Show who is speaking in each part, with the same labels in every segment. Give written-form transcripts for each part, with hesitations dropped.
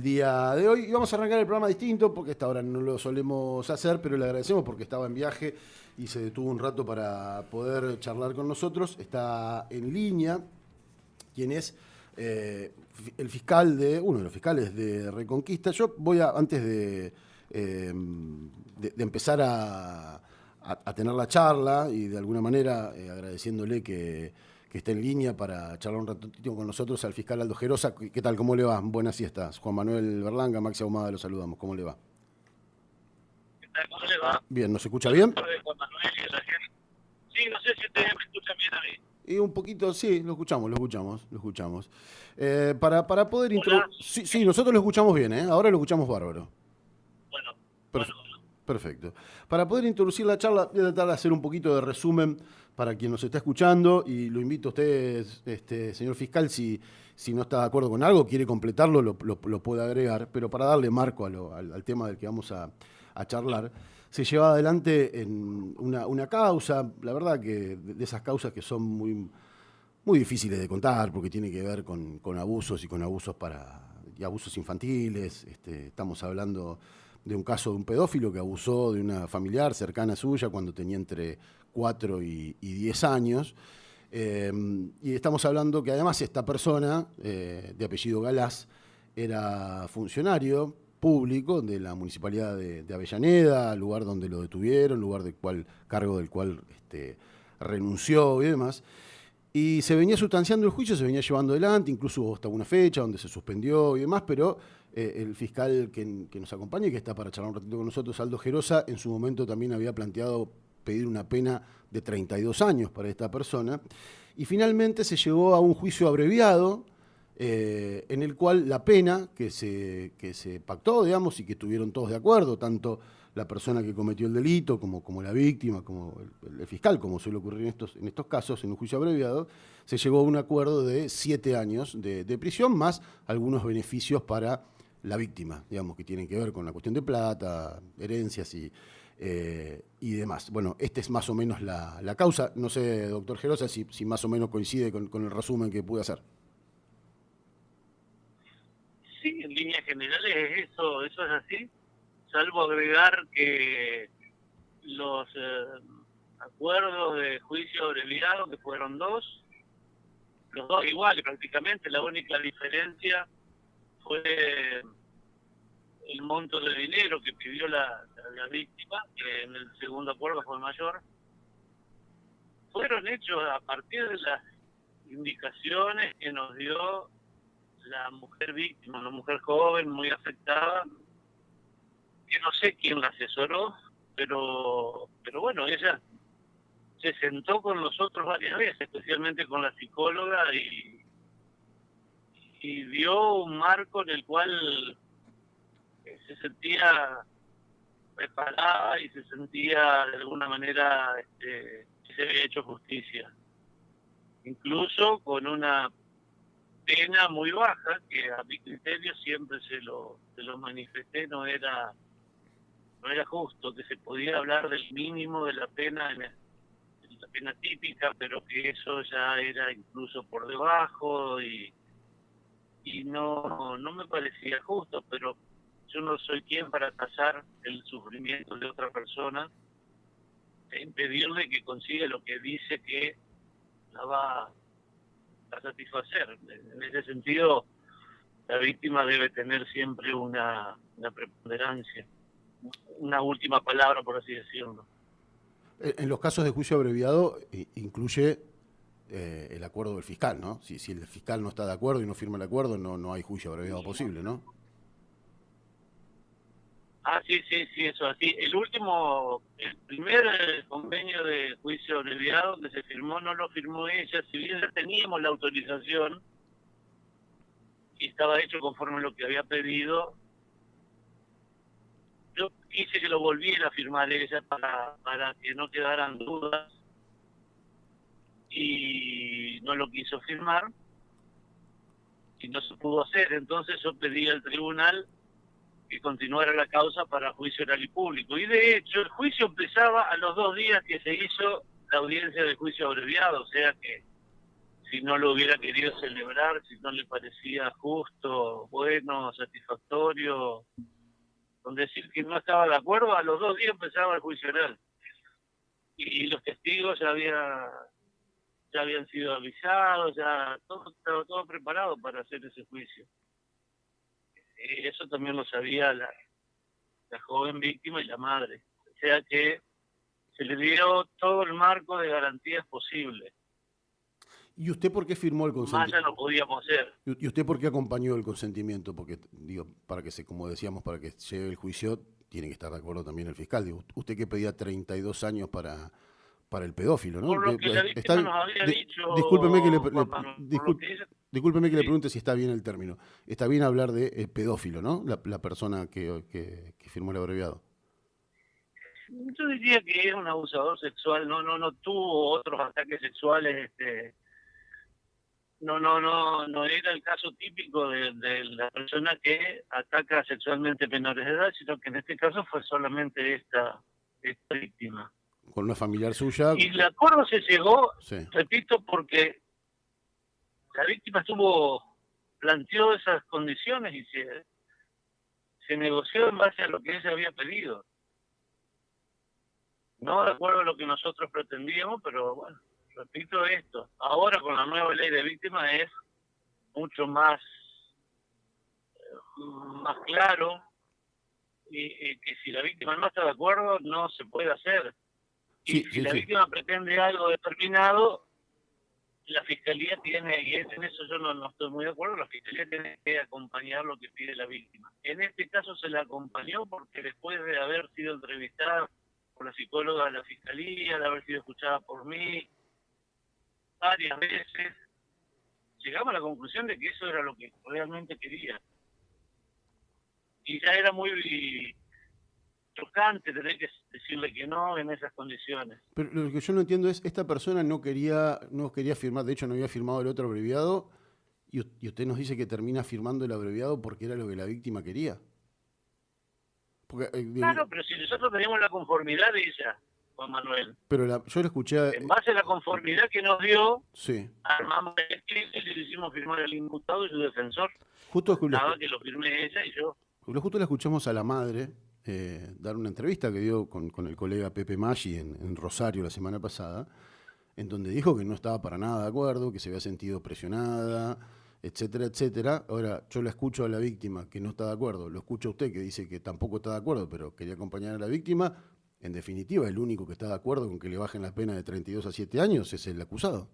Speaker 1: día de hoy. Y vamos a arrancar el programa distinto porque esta hora no lo solemos hacer, pero le agradecemos porque estaba en viaje y se detuvo un rato para poder charlar con nosotros. Está en línea quien es el fiscal uno de los fiscales de Reconquista. Yo voy a, antes de empezar a tener la charla y de alguna manera agradeciéndole que esté en línea para charlar un ratito con nosotros al fiscal Aldo Gerosa. ¿Qué tal? ¿Cómo le va? Buenas siestas. Juan Manuel Berlanga, Maxi Ahumada, lo saludamos. ¿Cómo le va?
Speaker 2: ¿Qué tal? ¿Cómo le va?
Speaker 1: Bien, ¿nos escucha
Speaker 2: Buenas
Speaker 1: bien?
Speaker 2: tardes, Juan Manuel y la gente. Sí, no sé si ustedes me escuchan bien a mí.
Speaker 1: Y un poquito, sí, lo escuchamos. Para poder
Speaker 2: Hola.
Speaker 1: Sí, sí, nosotros lo escuchamos bien, ¿eh? Ahora lo escuchamos bárbaro.
Speaker 2: Bueno, bueno,
Speaker 1: Perfe-
Speaker 2: bueno.
Speaker 1: Perfecto. Para poder introducir la charla, voy a tratar de hacer un poquito de resumen para quien nos está escuchando y lo invito a usted, señor fiscal, si no está de acuerdo con algo, quiere completarlo, lo puede agregar, pero para darle marco al tema del que vamos a charlar, se lleva adelante en una causa, la verdad que de esas causas que son muy difíciles de contar porque tiene que ver con abusos y con abusos y abusos infantiles. Estamos hablando de un caso de un pedófilo que abusó de una familiar cercana suya cuando tenía entre 4 y 10 años. Y estamos hablando que además esta persona, de apellido Galás, era funcionario público de la municipalidad de Avellaneda, lugar donde lo detuvieron, lugar cargo del cual renunció y demás. Y se venía sustanciando el juicio, se venía llevando adelante, incluso hubo hasta una fecha donde se suspendió y demás, pero el fiscal que nos acompaña y que está para charlar un ratito con nosotros, Aldo Gerosa, en su momento también había planteado pedir una pena de 32 años para esta persona. Y finalmente se llegó a un juicio abreviado, en el cual la pena que se pactó, digamos, y que estuvieron todos de acuerdo, tanto la persona que cometió el delito, como la víctima, como el fiscal, como suele ocurrir en estos casos, en un juicio abreviado, se llegó a un acuerdo de 7 años de prisión, más algunos beneficios para la víctima, digamos, que tienen que ver con la cuestión de plata, herencias y demás. Bueno, esta es más o menos la causa. No sé, doctor Gerosa, si más o menos coincide con el resumen que pude hacer.
Speaker 2: Sí, en líneas generales eso es así, salvo agregar que los acuerdos de juicio abreviado, que fueron los dos iguales prácticamente, la única diferencia fue el monto de dinero que pidió la víctima, que en el segundo acuerdo fue mayor, fueron hechos a partir de las indicaciones que nos dio la mujer víctima, una mujer joven, muy afectada, que no sé quién la asesoró, pero bueno, ella se sentó con nosotros varias veces, especialmente con la psicóloga, y dio un marco en el cual se sentía preparada y se sentía de alguna manera que se había hecho justicia. Incluso con una pena muy baja, que a mi criterio siempre se lo manifesté, no era justo, que se podía hablar del mínimo de la pena típica, pero que eso ya era incluso por debajo y no me parecía justo, pero yo no soy quien para tasar el sufrimiento de otra persona e impedirle que consiga lo que dice que la va a satisfacer. En ese sentido, la víctima debe tener siempre una preponderancia, una última palabra, por así decirlo.
Speaker 1: En los casos de juicio abreviado incluye el acuerdo del fiscal, ¿no? Si el fiscal no está de acuerdo y no firma el acuerdo, no hay juicio abreviado posible, ¿no?
Speaker 2: Ah, sí, eso así. El primer convenio de juicio abreviado que se firmó, no lo firmó ella, si bien ya teníamos la autorización y estaba hecho conforme a lo que había pedido, yo quise que lo volviera a firmar ella para que no quedaran dudas y no lo quiso firmar y no se pudo hacer. Entonces yo pedí al tribunal que continuara la causa para juicio oral y público. Y de hecho, el juicio empezaba a los 2 días que se hizo la audiencia de juicio abreviado, o sea que si no lo hubiera querido celebrar, si no le parecía justo, bueno, satisfactorio, con decir que no estaba de acuerdo, a los 2 días empezaba el juicio oral. Y los testigos ya habían sido avisados, ya todo estaba todo preparado para hacer ese juicio. Eso también lo sabía la joven víctima y la madre. O sea que se le dio todo el marco de garantías posible.
Speaker 1: ¿Y usted por qué firmó el
Speaker 2: Más
Speaker 1: consentimiento?
Speaker 2: ya no podíamos hacer.
Speaker 1: ¿Y usted por qué acompañó el consentimiento? Porque, digo, para que como decíamos, para que lleve el juicio, tiene que estar de acuerdo también el fiscal. Digo, usted que pedía 32 años para el pedófilo, ¿no?
Speaker 2: Por lo que la víctima nos había dicho,
Speaker 1: Discúlpeme que
Speaker 2: Juan Manuel, por lo que dice,
Speaker 1: discúlpeme que le
Speaker 2: sí.
Speaker 1: pregunte si está bien el término. Está bien hablar de pedófilo, ¿no? La persona que firmó el abreviado.
Speaker 2: Yo diría que es un abusador sexual, no tuvo otros ataques sexuales, no era el caso típico de la persona que ataca sexualmente menores de edad, sino que en este caso fue solamente esta víctima.
Speaker 1: Con una familiar suya.
Speaker 2: Y el acuerdo se llegó,
Speaker 1: Sí.
Speaker 2: repito, porque la víctima planteó esas condiciones y se negoció en base a lo que ella había pedido. No de acuerdo a lo que nosotros pretendíamos, pero bueno, repito esto. Ahora con la nueva ley de víctimas es mucho más claro y que si la víctima no está de acuerdo no se puede hacer. Y si la víctima pretende algo determinado, la fiscalía tiene, y en eso yo no estoy muy de acuerdo, la fiscalía tiene que acompañar lo que pide la víctima. En este caso se la acompañó porque después de haber sido entrevistada por la psicóloga de la fiscalía, de haber sido escuchada por mí varias veces, llegamos a la conclusión de que eso era lo que realmente quería. Y ya era muy chocante tener que decirle que no en esas condiciones.
Speaker 1: Pero lo que yo no entiendo es, esta persona no quería firmar, de hecho no había firmado el otro abreviado, y usted nos dice que termina firmando el abreviado porque era lo que la víctima quería. Porque,
Speaker 2: claro, pero si nosotros teníamos la conformidad de ella, Juan Manuel.
Speaker 1: Pero yo le escuché...
Speaker 2: En base a la conformidad que nos dio,
Speaker 1: sí,
Speaker 2: armamos el escrito y le hicimos firmar al imputado y su defensor.
Speaker 1: Justo
Speaker 2: que lo firmé ella y yo.
Speaker 1: Justo le escuchamos a la madre dar una entrevista que dio con el colega Pepe Maggi en Rosario la semana pasada, en donde dijo que no estaba para nada de acuerdo, que se había sentido presionada, etcétera, etcétera. Ahora, yo la escucho a la víctima que no está de acuerdo, lo escucho a usted que dice que tampoco está de acuerdo, pero quería acompañar a la víctima. En definitiva, el único que está de acuerdo con que le bajen la pena de 32 a 7 años es el acusado.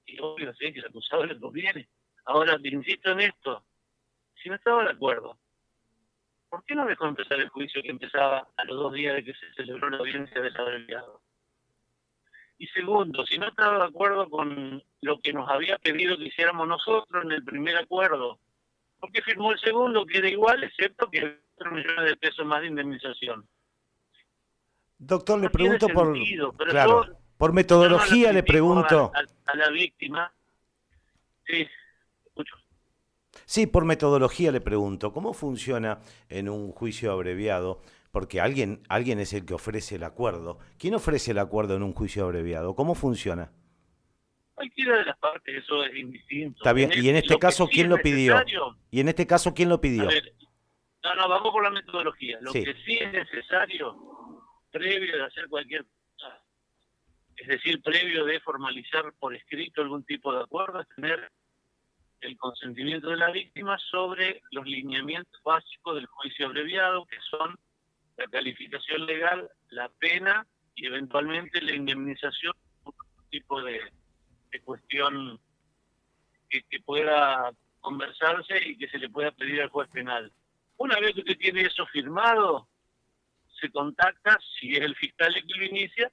Speaker 2: Y obvio, sí, que el acusado le conviene. Ahora, te insisto en esto, si no estaba de acuerdo, ¿por qué no dejó empezar el juicio que empezaba a los 2 días de que se celebró la audiencia del abreviado? Y segundo, si no estaba de acuerdo con lo que nos había pedido que hiciéramos nosotros en el primer acuerdo, ¿por qué firmó el segundo que era igual, excepto que 4 millones de pesos más de indemnización?
Speaker 3: Doctor,
Speaker 2: no
Speaker 3: le pregunto
Speaker 2: sentido, pero
Speaker 3: claro, por metodología le pregunto.
Speaker 2: A la víctima. Sí, escucho.
Speaker 3: Sí, por metodología le pregunto, ¿cómo funciona en un juicio abreviado? Porque alguien es el que ofrece el acuerdo. ¿Quién ofrece el acuerdo en un juicio abreviado? ¿Cómo funciona?
Speaker 2: Cualquiera de las partes, eso es indistinto.
Speaker 3: Está bien, y en este caso, ¿quién lo pidió?
Speaker 2: Y
Speaker 3: en este caso, ¿quién lo pidió?
Speaker 2: A ver, no, vamos por la metodología. Lo
Speaker 3: sí.
Speaker 2: que sí es necesario, previo de hacer cualquier cosa, es decir, previo de formalizar por escrito algún tipo de acuerdo, es tener el consentimiento de la víctima sobre los lineamientos básicos del juicio abreviado, que son la calificación legal, la pena y eventualmente la indemnización, un tipo de cuestión que pueda conversarse y que se le pueda pedir al juez penal. Una vez que usted tiene eso firmado, se contacta, si es el fiscal el que lo inicia,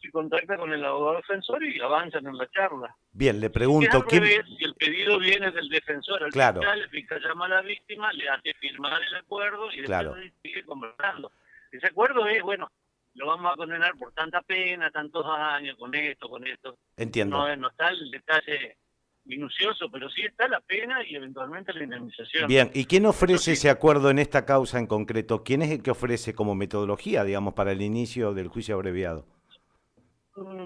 Speaker 2: se contacta con el abogado defensor y avanzan en la charla.
Speaker 3: Bien, le pregunto...
Speaker 2: Si el pedido viene del defensor al
Speaker 3: claro.
Speaker 2: fiscal, el fiscal llama a la víctima, le hace firmar el acuerdo y después
Speaker 3: claro.
Speaker 2: sigue conversando. Ese acuerdo es, bueno, lo vamos a condenar por tanta pena, tantos años, con esto.
Speaker 3: Entiendo.
Speaker 2: No está el detalle minucioso, pero sí está la pena y eventualmente la indemnización.
Speaker 3: Bien, ¿y quién ofrece ese acuerdo en esta causa en concreto? ¿Quién es el que ofrece como metodología, digamos, para el inicio del juicio abreviado?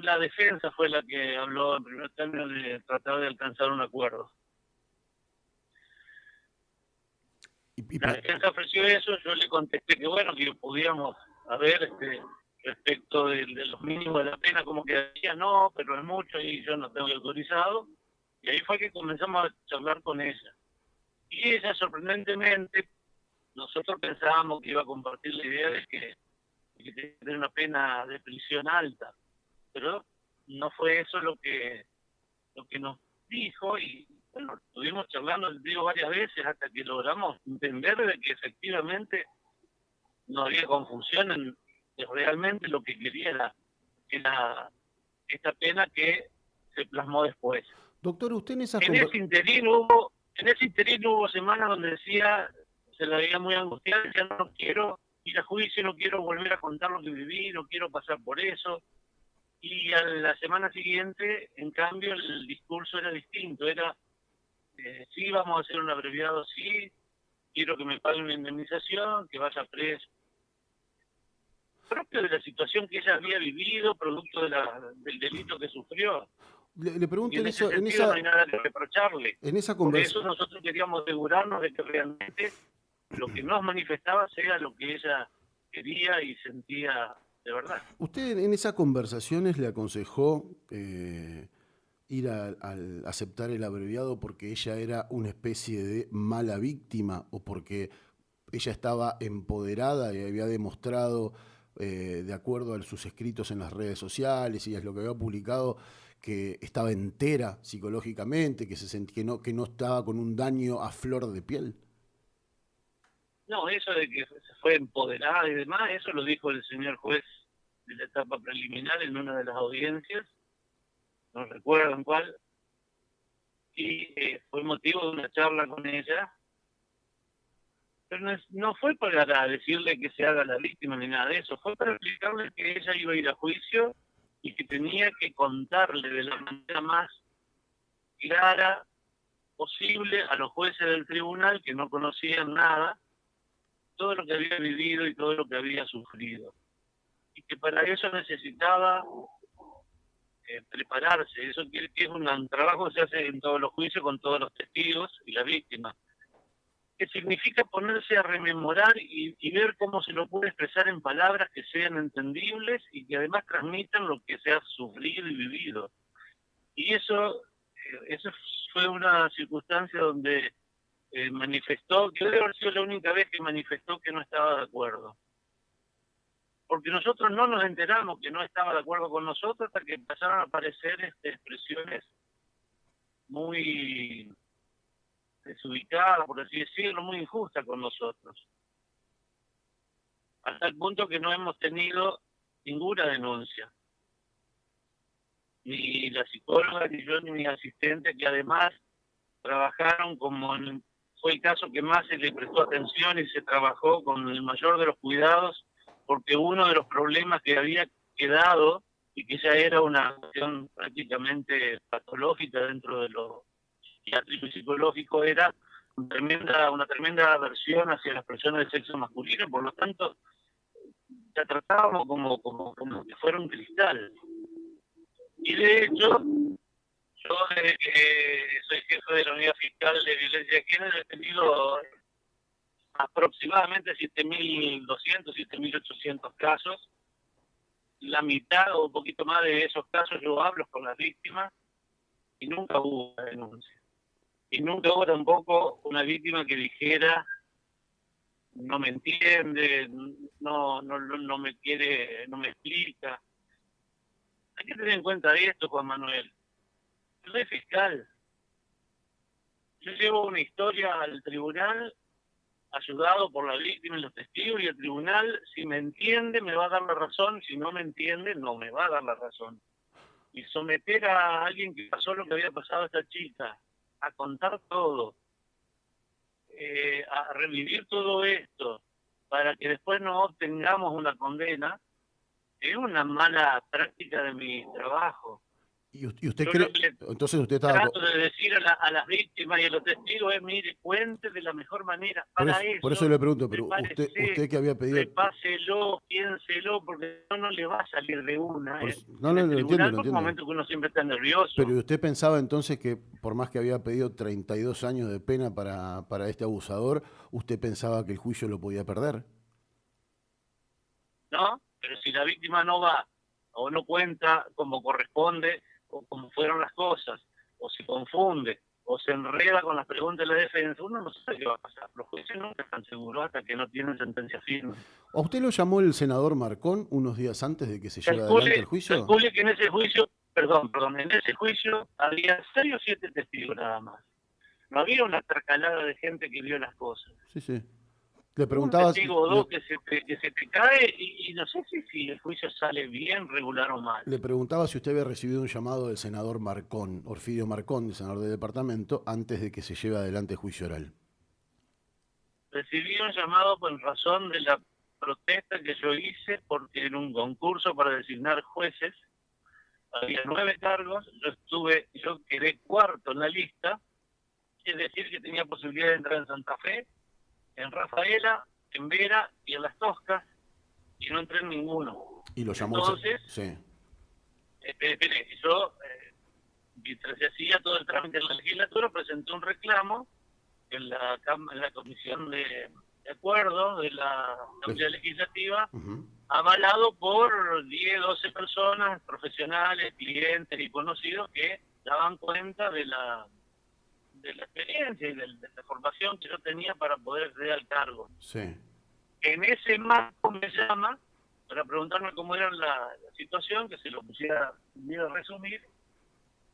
Speaker 2: La defensa fue la que habló en primer término de tratar de alcanzar un acuerdo. La defensa ofreció eso, yo le contesté que bueno, que podíamos ver respecto de los mínimos de la pena, como que decía no, pero es mucho y yo no tengo autorizado. Y ahí fue que comenzamos a charlar con ella. Y ella, sorprendentemente, nosotros pensábamos que iba a compartir la idea de que tenía que tener una pena de prisión alta, pero no fue eso lo que nos dijo. Y bueno, estuvimos charlando, digo, varias veces hasta que logramos entender de que efectivamente no había confusión en realmente lo que quería era esta pena que se plasmó después.
Speaker 1: Doctor, usted en esas
Speaker 2: En ese interín hubo semanas donde decía, se la veía muy angustiada, decía no quiero ir a juicio, no quiero volver a contar lo que viví, no quiero pasar por eso. Y a la semana siguiente, en cambio, el discurso era distinto, era sí, vamos a hacer un abreviado, sí, quiero que me paguen una indemnización, que vaya preso. Propio de la situación que ella había vivido, producto del delito que sufrió.
Speaker 1: Le pregunto
Speaker 2: y en ese sentido no hay nada que reprocharle.
Speaker 1: En esa
Speaker 2: Por eso nosotros queríamos asegurarnos de que realmente lo que nos manifestaba sea lo que ella quería y sentía de verdad.
Speaker 1: ¿Usted en esas conversaciones le aconsejó ir al aceptar el abreviado porque ella era una especie de mala víctima o porque ella estaba empoderada y había demostrado, de acuerdo a sus escritos en las redes sociales y a lo que había publicado, que estaba entera psicológicamente, que no estaba con un daño a flor de piel?
Speaker 2: No, eso de que se fue empoderada y demás, eso lo dijo el señor juez de la etapa preliminar en una de las audiencias, no recuerdo en cuál, y fue motivo de una charla con ella, pero no fue para decirle que se haga la víctima ni nada de eso, fue para explicarle que ella iba a ir a juicio y que tenía que contarle de la manera más clara posible a los jueces del tribunal, que no conocían nada, todo lo que había vivido y todo lo que había sufrido. Y que para eso necesitaba prepararse. Eso quiere que es un trabajo que se hace en todos los juicios con todos los testigos y la víctima. Que significa ponerse a rememorar y ver cómo se lo puede expresar en palabras que sean entendibles y que además transmitan lo que se ha sufrido y vivido. Y eso fue una circunstancia donde manifestó, que debe haber sido la única vez que manifestó que no estaba de acuerdo. Porque nosotros no nos enteramos que no estaba de acuerdo con nosotros hasta que empezaron a aparecer expresiones muy desubicadas, por así decirlo, muy injustas con nosotros. Hasta el punto que no hemos tenido ninguna denuncia. Ni la psicóloga, ni yo, ni mi asistente, que además trabajaron fue el caso que más se le prestó atención y se trabajó con el mayor de los cuidados, porque uno de los problemas que había quedado, y que ya era una acción prácticamente patológica dentro de lo psiquiátrico y psicológico, era una tremenda aversión hacia las personas de sexo masculino. Por lo tanto, la tratábamos como que fuera un cristal. Y de hecho, yo desde que soy jefe de la unidad fiscal de violencia de género he tenido aproximadamente 7.200, 7.800 casos. La mitad o un poquito más de esos casos yo hablo con las víctimas y nunca hubo una denuncia. Y nunca hubo tampoco una víctima que dijera no me entiende, no me quiere, no me explica. Hay que tener en cuenta esto, Juan Manuel. Yo soy fiscal. Yo llevo una historia al tribunal ayudado por la víctima y los testigos, y el tribunal, si me entiende, me va a dar la razón, si no me entiende, no me va a dar la razón. Y someter a alguien que pasó lo que había pasado a esta chica, a contar todo, a revivir todo esto, para que después no obtengamos una condena, es una mala práctica de mi trabajo.
Speaker 1: ¿Y usted
Speaker 2: Yo
Speaker 1: cree?
Speaker 2: lo que le
Speaker 1: Entonces usted estaba...
Speaker 2: trato de decir a las víctimas y a los testigos es, mire, cuente de la mejor manera. Para
Speaker 1: Por eso
Speaker 2: eso,
Speaker 1: le pregunto, pero
Speaker 2: prepárese,
Speaker 1: usted que había pedido...
Speaker 2: repáselo, piénselo, porque no le va a salir de una.
Speaker 1: No,
Speaker 2: En
Speaker 1: no,
Speaker 2: el
Speaker 1: lo entiendo,
Speaker 2: tribunal,
Speaker 1: lo
Speaker 2: por un
Speaker 1: entiendo.
Speaker 2: momento que uno siempre está nervioso,
Speaker 1: Pero usted pensaba entonces que por más que había pedido 32 años de pena para este abusador, usted pensaba que el juicio lo podía perder.
Speaker 2: ¿no? Pero si la víctima no va o no cuenta como corresponde o como fueron las cosas, o se confunde, o se enreda con las preguntas de la defensa, uno no sabe qué va a pasar. Los jueces nunca están seguros hasta que no tienen sentencia firme.
Speaker 1: ¿A usted lo llamó el senador Marcón unos días antes de que se lleve adelante el
Speaker 2: Calcule,
Speaker 1: juicio?
Speaker 2: calcule que en ese juicio, perdón, en ese juicio había 6 o 7 testigos nada más. No había una tracalada de gente que vio las cosas.
Speaker 1: Sí, sí. Le
Speaker 2: Un
Speaker 1: preguntaba,
Speaker 2: testigo o dos que se te cae y no sé si el juicio sale bien, regular o mal.
Speaker 1: le preguntaba si usted había recibido un llamado del senador Marcón, Orfidio Marcón, el senador del departamento, antes de que se lleve adelante el juicio oral.
Speaker 2: Recibí un llamado por razón de la protesta que yo hice porque en un concurso para designar jueces había 9 cargos, yo quedé cuarto en la lista, es decir que tenía posibilidad de entrar en Santa Fe, en Rafaela, en Vera y en Las Toscas, y no entré en ninguno.
Speaker 1: Y lo llamó
Speaker 2: Entonces,
Speaker 1: sí.
Speaker 2: espere, yo, mientras se hacía todo el trámite en la legislatura, presenté un reclamo en la comisión de acuerdo de la Asamblea Legislativa,
Speaker 1: Uh-huh.
Speaker 2: avalado por 10, 12 personas, profesionales, clientes y conocidos que daban cuenta de la experiencia y de la formación que yo tenía para poder acceder al cargo.
Speaker 1: Sí.
Speaker 2: En ese marco me llama para preguntarme cómo era la situación, que se lo pusiera a resumir,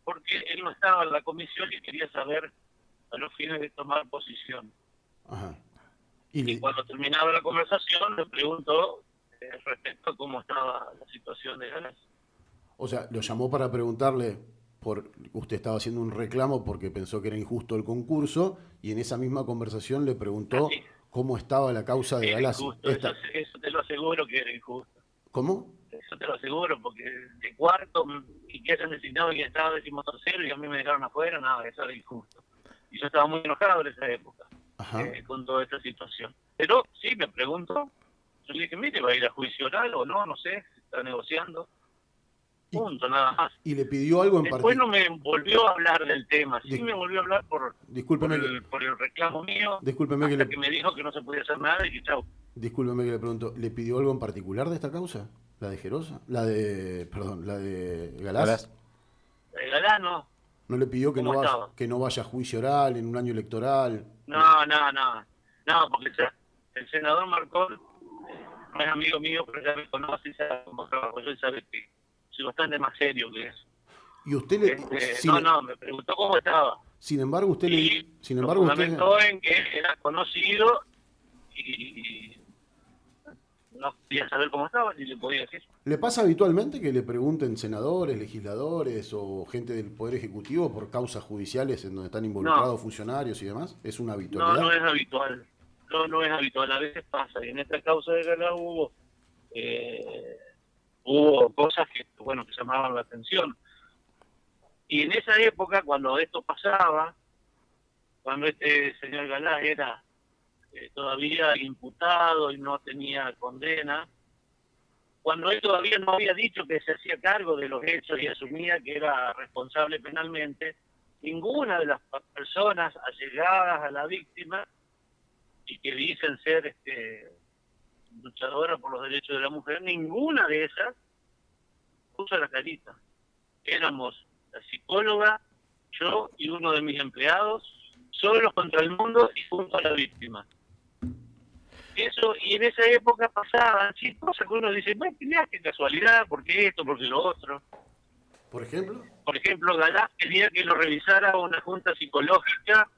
Speaker 2: porque él no estaba en la comisión y quería saber a los fines de tomar posición.
Speaker 1: Ajá.
Speaker 2: Y cuando terminaba la conversación le preguntó respecto a cómo estaba la situación de Galás.
Speaker 1: O sea, lo llamó para preguntarle usted estaba haciendo un reclamo porque pensó que era injusto el concurso y en esa misma conversación le preguntó
Speaker 2: Así,
Speaker 1: cómo estaba la causa de
Speaker 2: era
Speaker 1: Galassi.
Speaker 2: injusto, eso te lo aseguro que era injusto.
Speaker 1: ¿Cómo?
Speaker 2: Eso te lo aseguro, porque de cuarto y que hayan designado que estaba 13º y a mí me dejaron afuera, nada, eso era injusto. Y yo estaba muy enojado en esa época con toda esta situación. Pero sí, me preguntó, yo le dije, mire, ¿va a ir a juicio oral o no? No sé, se está negociando. Punto, nada más.
Speaker 1: ¿Y le pidió algo en
Speaker 2: Después
Speaker 1: particular?
Speaker 2: no me volvió a hablar del tema, sí me volvió a hablar por el reclamo mío, hasta que me dijo que no se podía hacer nada y que chau.
Speaker 1: Discúlpeme que le pregunto, ¿le pidió algo en particular de esta causa? ¿La de Gerosa? Perdón, la de Galás.
Speaker 2: Galás no.
Speaker 1: ¿No le pidió que no vaya a juicio oral en un año electoral?
Speaker 2: No, porque el senador Marcón no es amigo mío, pero ya me conoce y sabe cómo trabajo. Yo sabe que soy bastante más serio que eso.
Speaker 1: Y usted
Speaker 2: me preguntó cómo estaba.
Speaker 1: Sin embargo, usted
Speaker 2: lo fundamentó en que era conocido y no quería saber cómo estaba ni le podía decir.
Speaker 1: ¿Le pasa habitualmente que le pregunten senadores, legisladores o gente del Poder Ejecutivo por causas judiciales en donde están involucrados funcionarios y demás? ¿Es una habitualidad?
Speaker 2: No es habitual. No es habitual. A veces pasa. Y en esta causa de Galá hubo cosas que llamaban la atención. Y en esa época, cuando esto pasaba, cuando este señor Galá era todavía imputado y no tenía condena, cuando él todavía no había dicho que se hacía cargo de los hechos y asumía que era responsable penalmente, ninguna de las personas allegadas a la víctima y que dicen ser luchadoras por los derechos de la mujer, ninguna de esas puso la carita. Éramos la psicóloga, yo y uno de mis empleados, solos contra el mundo y junto a la víctima. Eso, y en esa época pasaban cosas que uno dice, mirá qué casualidad, porque esto, porque lo otro.
Speaker 1: ¿Por ejemplo?
Speaker 2: Por ejemplo, Galás quería que lo revisara una junta psicológica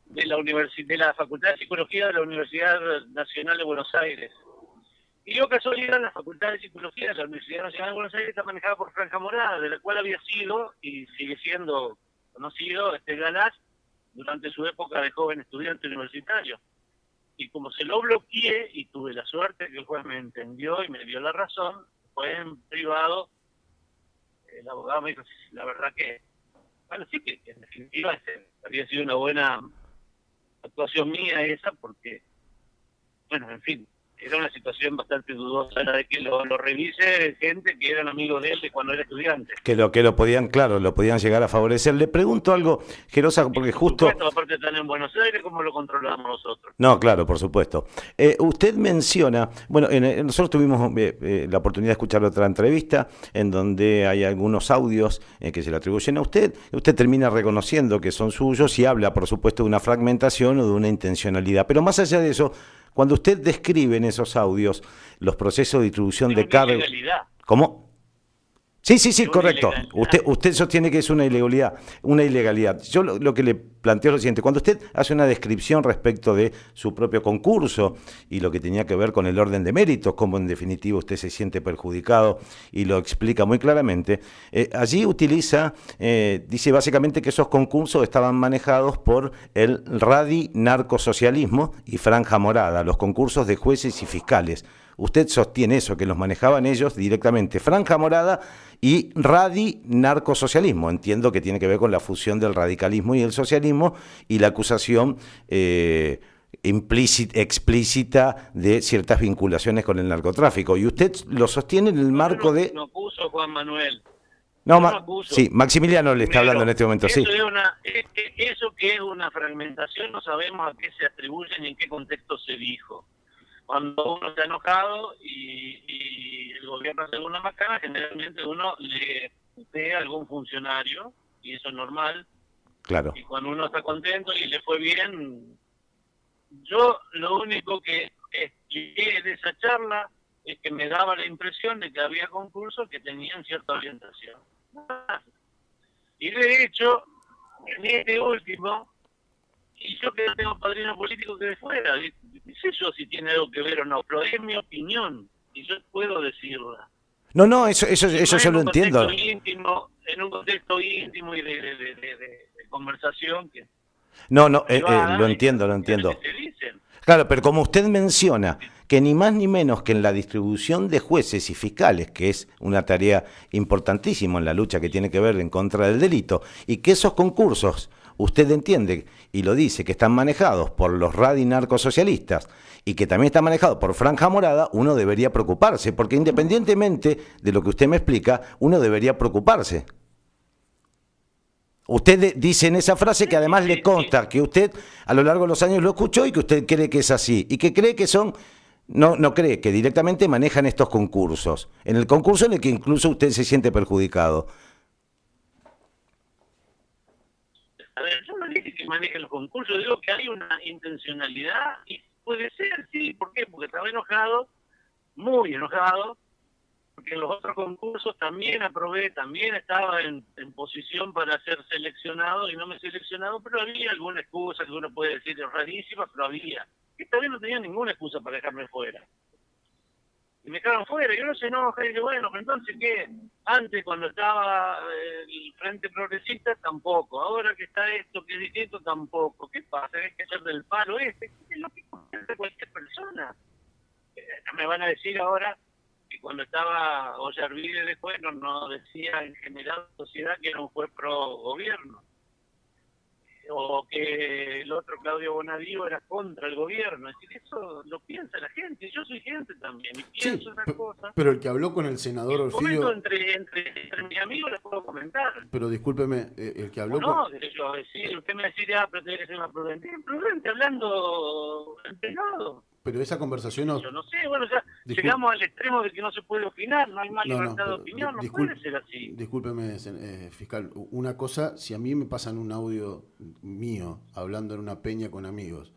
Speaker 2: de la Facultad de Psicología de la Universidad Nacional de Buenos Aires. Y yo casualidad, la Facultad de Psicología de la Universidad Nacional de Buenos Aires está manejada por Franja Morada, de la cual había sido y sigue siendo conocido Galás durante su época de joven estudiante universitario. Y como se lo bloqueé y tuve la suerte que el juez me entendió y me dio la razón, fue en privado el abogado me dijo, la verdad que, bueno, sí que en definitiva había sido una buena actuación mía esa, porque, bueno, en fin, era una situación bastante dudosa la de que lo revise gente que eran amigos de él de cuando era estudiante.
Speaker 3: Que lo podían, claro, lo podían llegar a favorecer. Le pregunto algo, Gerosa,
Speaker 2: Y
Speaker 3: porque
Speaker 2: por
Speaker 3: justo...
Speaker 2: supuesto, aparte están en Buenos Aires, ¿cómo lo controlamos nosotros?
Speaker 3: No, claro, por supuesto. Usted menciona, bueno, nosotros tuvimos la oportunidad de escuchar otra entrevista en donde hay algunos audios que se le atribuyen a usted. Usted termina reconociendo que son suyos y habla, por supuesto, de una fragmentación o de una intencionalidad. Pero más allá de eso, cuando usted describe en esos audios los procesos de distribución de cargos... ¿Cómo? Sí, sí, sí, correcto. Usted sostiene que es una ilegalidad, una ilegalidad. Yo lo que le planteo es lo siguiente: cuando usted hace una descripción respecto de su propio concurso y lo que tenía que ver con el orden de méritos, cómo en definitiva usted se siente perjudicado y lo explica muy claramente, allí utiliza, dice básicamente que esos concursos estaban manejados por el radi-narcosocialismo y Franja Morada, los concursos de jueces y fiscales. Usted sostiene eso, que los manejaban ellos directamente, Franja Morada y radi-narcosocialismo. Entiendo que tiene que ver con la fusión del radicalismo y el socialismo y la acusación explícita de ciertas vinculaciones con el narcotráfico. Y usted lo sostiene en el marco de...
Speaker 2: No puso Juan Manuel.
Speaker 3: No, sí, Maximiliano le está hablando en este momento,
Speaker 2: eso
Speaker 3: sí.
Speaker 2: Eso que es una fragmentación, no sabemos a qué se atribuye ni en qué contexto se dijo. Cuando uno está enojado y el gobierno hace alguna macana, generalmente uno le putea a algún funcionario, y eso es normal.
Speaker 3: Claro.
Speaker 2: Y cuando uno está contento y le fue bien, yo lo único que expliqué de esa charla es que me daba la impresión de que había concursos que tenían cierta orientación. Y de hecho, en este último, y yo que no tengo padrino político que de fuera, no sé yo si tiene algo que ver o no, pero es mi opinión y yo puedo decirla.
Speaker 3: No, eso yo lo entiendo.
Speaker 2: En un contexto íntimo y de conversación que...
Speaker 3: No, lo entiendo. Claro, pero como usted menciona que ni más ni menos que en la distribución de jueces y fiscales, que es una tarea importantísima en la lucha que tiene que ver en contra del delito, y que esos concursos, usted entiende y lo dice, que están manejados por los radinarcosocialistas y que también están manejados por Franja Morada, uno debería preocuparse, porque independientemente de lo que usted me explica, uno debería preocuparse. Usted dice en esa frase que además le consta que usted a lo largo de los años lo escuchó y que usted cree que es así y que cree que son, no cree que directamente manejan estos concursos, en el concurso en el que incluso usted se siente perjudicado.
Speaker 2: A ver, yo no dije que manejen los concursos, digo que hay una intencionalidad y puede ser, sí, ¿por qué? Porque estaba enojado, muy enojado, porque en los otros concursos también aprobé, también estaba en posición para ser seleccionado y no me he seleccionado, pero había alguna excusa que uno puede decir es rarísima, pero había. Esta vez no tenía ninguna excusa para dejarme fuera. Y me dejaron fuera, y uno se enoja y dice, bueno, pero entonces, ¿qué? Antes, cuando estaba el Frente Progresista, tampoco. Ahora que está esto, que es distinto, tampoco. ¿Qué pasa? ¿Hay que hacer del palo este? Es lo que hace cualquier persona. No me van a decir ahora que cuando estaba Ollarvide de juez no decía en general sociedad que era un juez pro gobierno. O que el otro Claudio Bonadío era contra el gobierno. Es decir, eso lo piensa la gente. Yo soy gente también y pienso una cosa.
Speaker 1: Pero el que habló con el senador Orfidio...
Speaker 2: Entre mis amigos les puedo comentar.
Speaker 1: Pero discúlpeme, el que habló
Speaker 2: no, derecho a decir, usted me decía, pero tiene que ser una prudente, hablando entrenado.
Speaker 1: Pero esa conversación...
Speaker 2: Yo no sé, bueno, ya llegamos al extremo de que no se puede opinar, no hay más libertad de opinión, no puede ser así.
Speaker 1: Discúlpeme, fiscal, una cosa, si a mí me pasan un audio mío hablando en una peña con amigos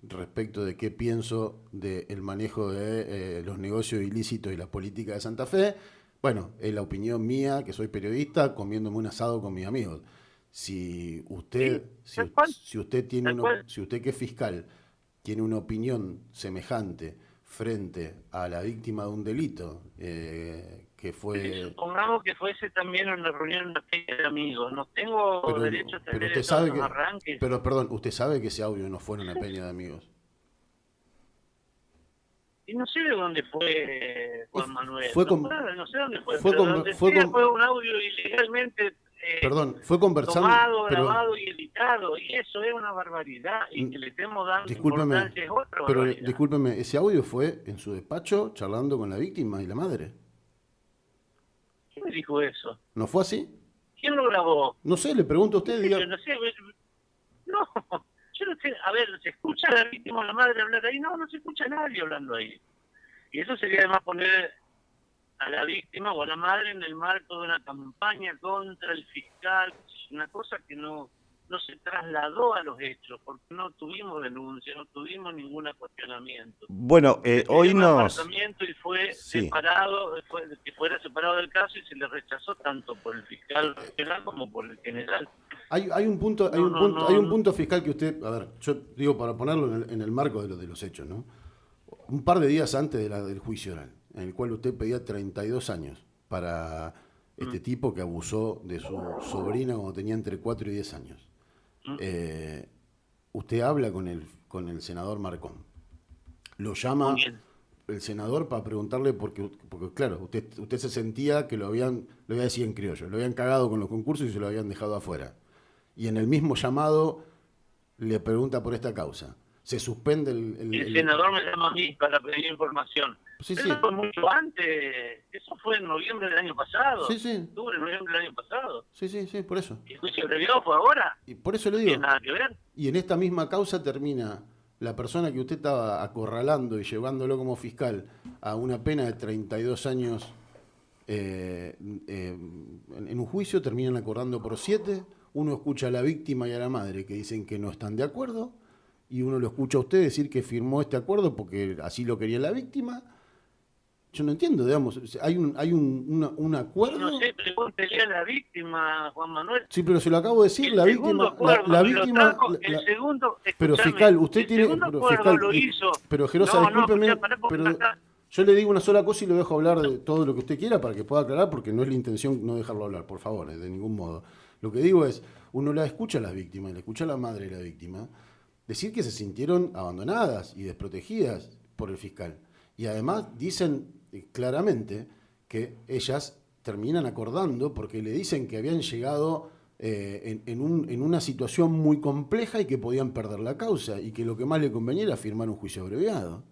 Speaker 1: respecto de qué pienso del manejo de los negocios ilícitos y la política de Santa Fe, bueno, es la opinión mía, que soy periodista, comiéndome un asado con mis amigos. Si usted,
Speaker 2: ¿Sí?
Speaker 1: si usted tiene si usted que es fiscal tiene una opinión semejante frente a la víctima de un delito que fue...
Speaker 2: Supongamos que fuese también una reunión de amigos. No tengo derecho a tener esos arranques.
Speaker 1: Pero perdón, ¿usted sabe que ese audio no fue en una peña de amigos?
Speaker 2: Y no sé de dónde fue Juan Manuel. No sé dónde fue.
Speaker 1: Fue
Speaker 2: pero
Speaker 1: con,
Speaker 2: donde
Speaker 1: fue
Speaker 2: sea
Speaker 1: con-
Speaker 2: fue un audio ilegalmente
Speaker 1: perdón, fue conversando,
Speaker 2: tomado,
Speaker 1: pero
Speaker 2: grabado y editado. Y eso es una barbaridad. Y que le estemos dando
Speaker 1: discúlpeme,
Speaker 2: importancia es otra
Speaker 1: pero
Speaker 2: barbaridad.
Speaker 1: discúlpeme, ese audio fue en su despacho charlando con la víctima y la madre.
Speaker 2: ¿Quién me dijo eso?
Speaker 1: ¿No fue así?
Speaker 2: ¿Quién lo grabó?
Speaker 1: No sé, le pregunto a usted, diga.
Speaker 2: Yo no sé. No, yo no sé. A ver, ¿se escucha a la víctima o la madre hablar ahí? No, no se escucha a nadie hablando ahí. Y eso sería además poner a la víctima o a la madre en el marco de una campaña contra el fiscal, una cosa que no se trasladó a los hechos, porque no tuvimos denuncia, no tuvimos ningún cuestionamiento.
Speaker 3: Bueno, hoy
Speaker 2: un
Speaker 3: nos...
Speaker 2: apartamiento y fue
Speaker 3: Sí.
Speaker 2: separado, que fuera separado del caso y se le rechazó tanto por el fiscal regional como por el general.
Speaker 1: Hay un punto, hay un punto fiscal que usted, a ver, yo digo para ponerlo en el marco de los hechos, ¿no? Un par de días antes del juicio oral, en el cual usted pedía 32 años para este tipo que abusó de su sobrina cuando tenía entre 4 y 10 años. Usted habla con el senador Marcón. Lo llama el senador para preguntarle porque claro, usted se sentía que lo voy a decir en criollo, lo habían cagado con los concursos y se lo habían dejado afuera. Y en el mismo llamado le pregunta por esta causa. Se suspende
Speaker 2: el senador me llama a mí para pedir información.
Speaker 1: Sí,
Speaker 2: Eso fue mucho antes. Eso fue en noviembre del año pasado.
Speaker 1: Sí.
Speaker 2: Octubre, noviembre del año pasado.
Speaker 1: Sí, por eso.
Speaker 2: ¿Y el juicio abreviado fue ahora?
Speaker 1: Y por eso le digo.
Speaker 2: No tiene nada que ver.
Speaker 1: Y en esta misma causa termina la persona que usted estaba acorralando y llevándolo como fiscal a una pena de 32 años en un juicio, terminan acordando por 7. Uno escucha a la víctima y a la madre que dicen que no están de acuerdo, y uno lo escucha a usted decir que firmó este acuerdo porque así lo quería la víctima. Yo no entiendo, digamos, hay un acuerdo.
Speaker 2: No sé, pregúntele a la víctima, Juan Manuel.
Speaker 1: Sí, pero se lo acabo de decir, la víctima, la víctima.
Speaker 2: El segundo,
Speaker 1: pero fiscal, usted
Speaker 2: el
Speaker 1: tiene,
Speaker 2: segundo
Speaker 1: pero
Speaker 2: acuerdo
Speaker 1: fiscal,
Speaker 2: lo hizo.
Speaker 1: pero Gerosa, discúlpeme, pero
Speaker 2: acá.
Speaker 1: yo le digo una sola cosa y lo dejo hablar de todo lo que usted quiera para que pueda aclarar, porque no es la intención no dejarlo hablar, por favor, de ningún modo. Lo que digo es, uno la escucha a las víctimas, la escucha a la madre de la víctima, decir que se sintieron abandonadas y desprotegidas por el fiscal. Y además dicen claramente que ellas terminan acordando porque le dicen que habían llegado en una situación muy compleja y que podían perder la causa y que lo que más le convenía era firmar un juicio abreviado.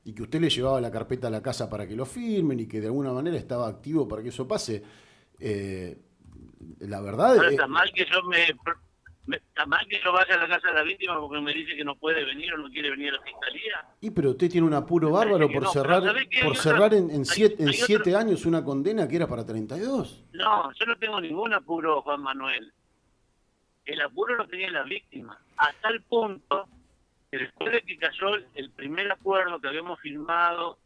Speaker 1: Y que usted le llevaba la carpeta a la casa para que lo firmen y que de alguna manera estaba activo para que eso pase. La verdad
Speaker 2: es... Está mal que yo está mal que yo vaya a la casa de la víctima porque me dice que no puede venir o no quiere venir a la fiscalía.
Speaker 1: Y pero usted tiene un apuro bárbaro por cerrar en 7 años una condena que era para 32.
Speaker 2: No, yo no tengo ningún apuro, Juan Manuel. El apuro lo tenía la víctima. A tal punto que después de que cayó el primer acuerdo que habíamos firmado,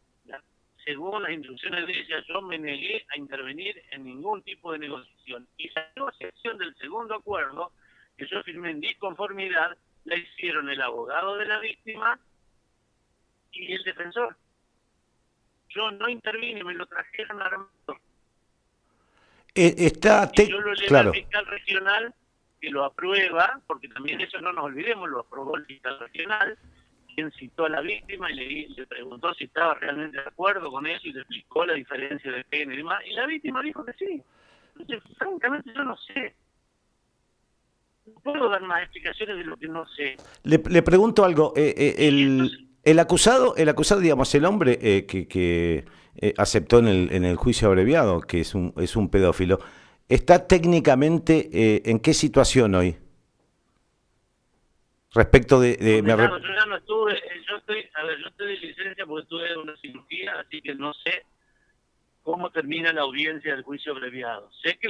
Speaker 2: según las instrucciones de ella, yo me negué a intervenir en ningún tipo de negociación. Y la negociación del segundo acuerdo, que yo firmé en disconformidad, la hicieron el abogado de la víctima y el defensor. Yo no intervine, me lo trajeron armado. Yo lo leí al fiscal regional, que lo aprueba, porque también eso no nos olvidemos, lo aprobó el fiscal regional, quien citó a la víctima y le preguntó si estaba realmente de acuerdo con eso y le explicó la diferencia de pena y demás, y la víctima dijo que sí. Entonces, francamente, yo no sé. No puedo dar más explicaciones de lo que no sé.
Speaker 3: Le pregunto algo. El acusado, digamos, el hombre que aceptó en el juicio abreviado, que es un pedófilo, ¿está técnicamente en qué situación hoy? Respecto de
Speaker 2: yo ya no estuve, yo estoy de licencia porque estuve en una cirugía, así que no sé cómo termina la audiencia del juicio abreviado. Sé que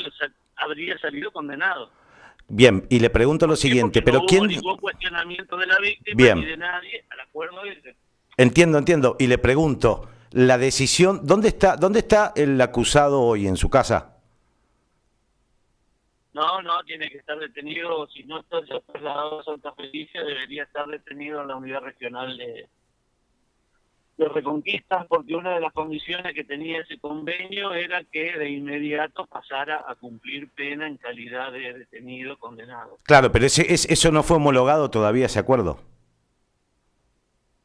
Speaker 2: habría salido condenado.
Speaker 3: Bien, y le pregunto lo siguiente, pero
Speaker 2: no
Speaker 3: ¿quién?
Speaker 2: No hubo ningún cuestionamiento de la víctima
Speaker 3: Bien.
Speaker 2: ni de nadie al acuerdo ese.
Speaker 3: Entiendo, y le pregunto, la decisión, ¿dónde está el acusado hoy? ¿En su casa?
Speaker 2: No, tiene que estar detenido, si no está trasladado a Santa Felicia, debería estar detenido en la unidad regional de Reconquista, porque una de las condiciones que tenía ese convenio era que de inmediato pasara a cumplir pena en calidad de detenido condenado.
Speaker 3: Claro, pero eso no fue homologado todavía, ese acuerdo.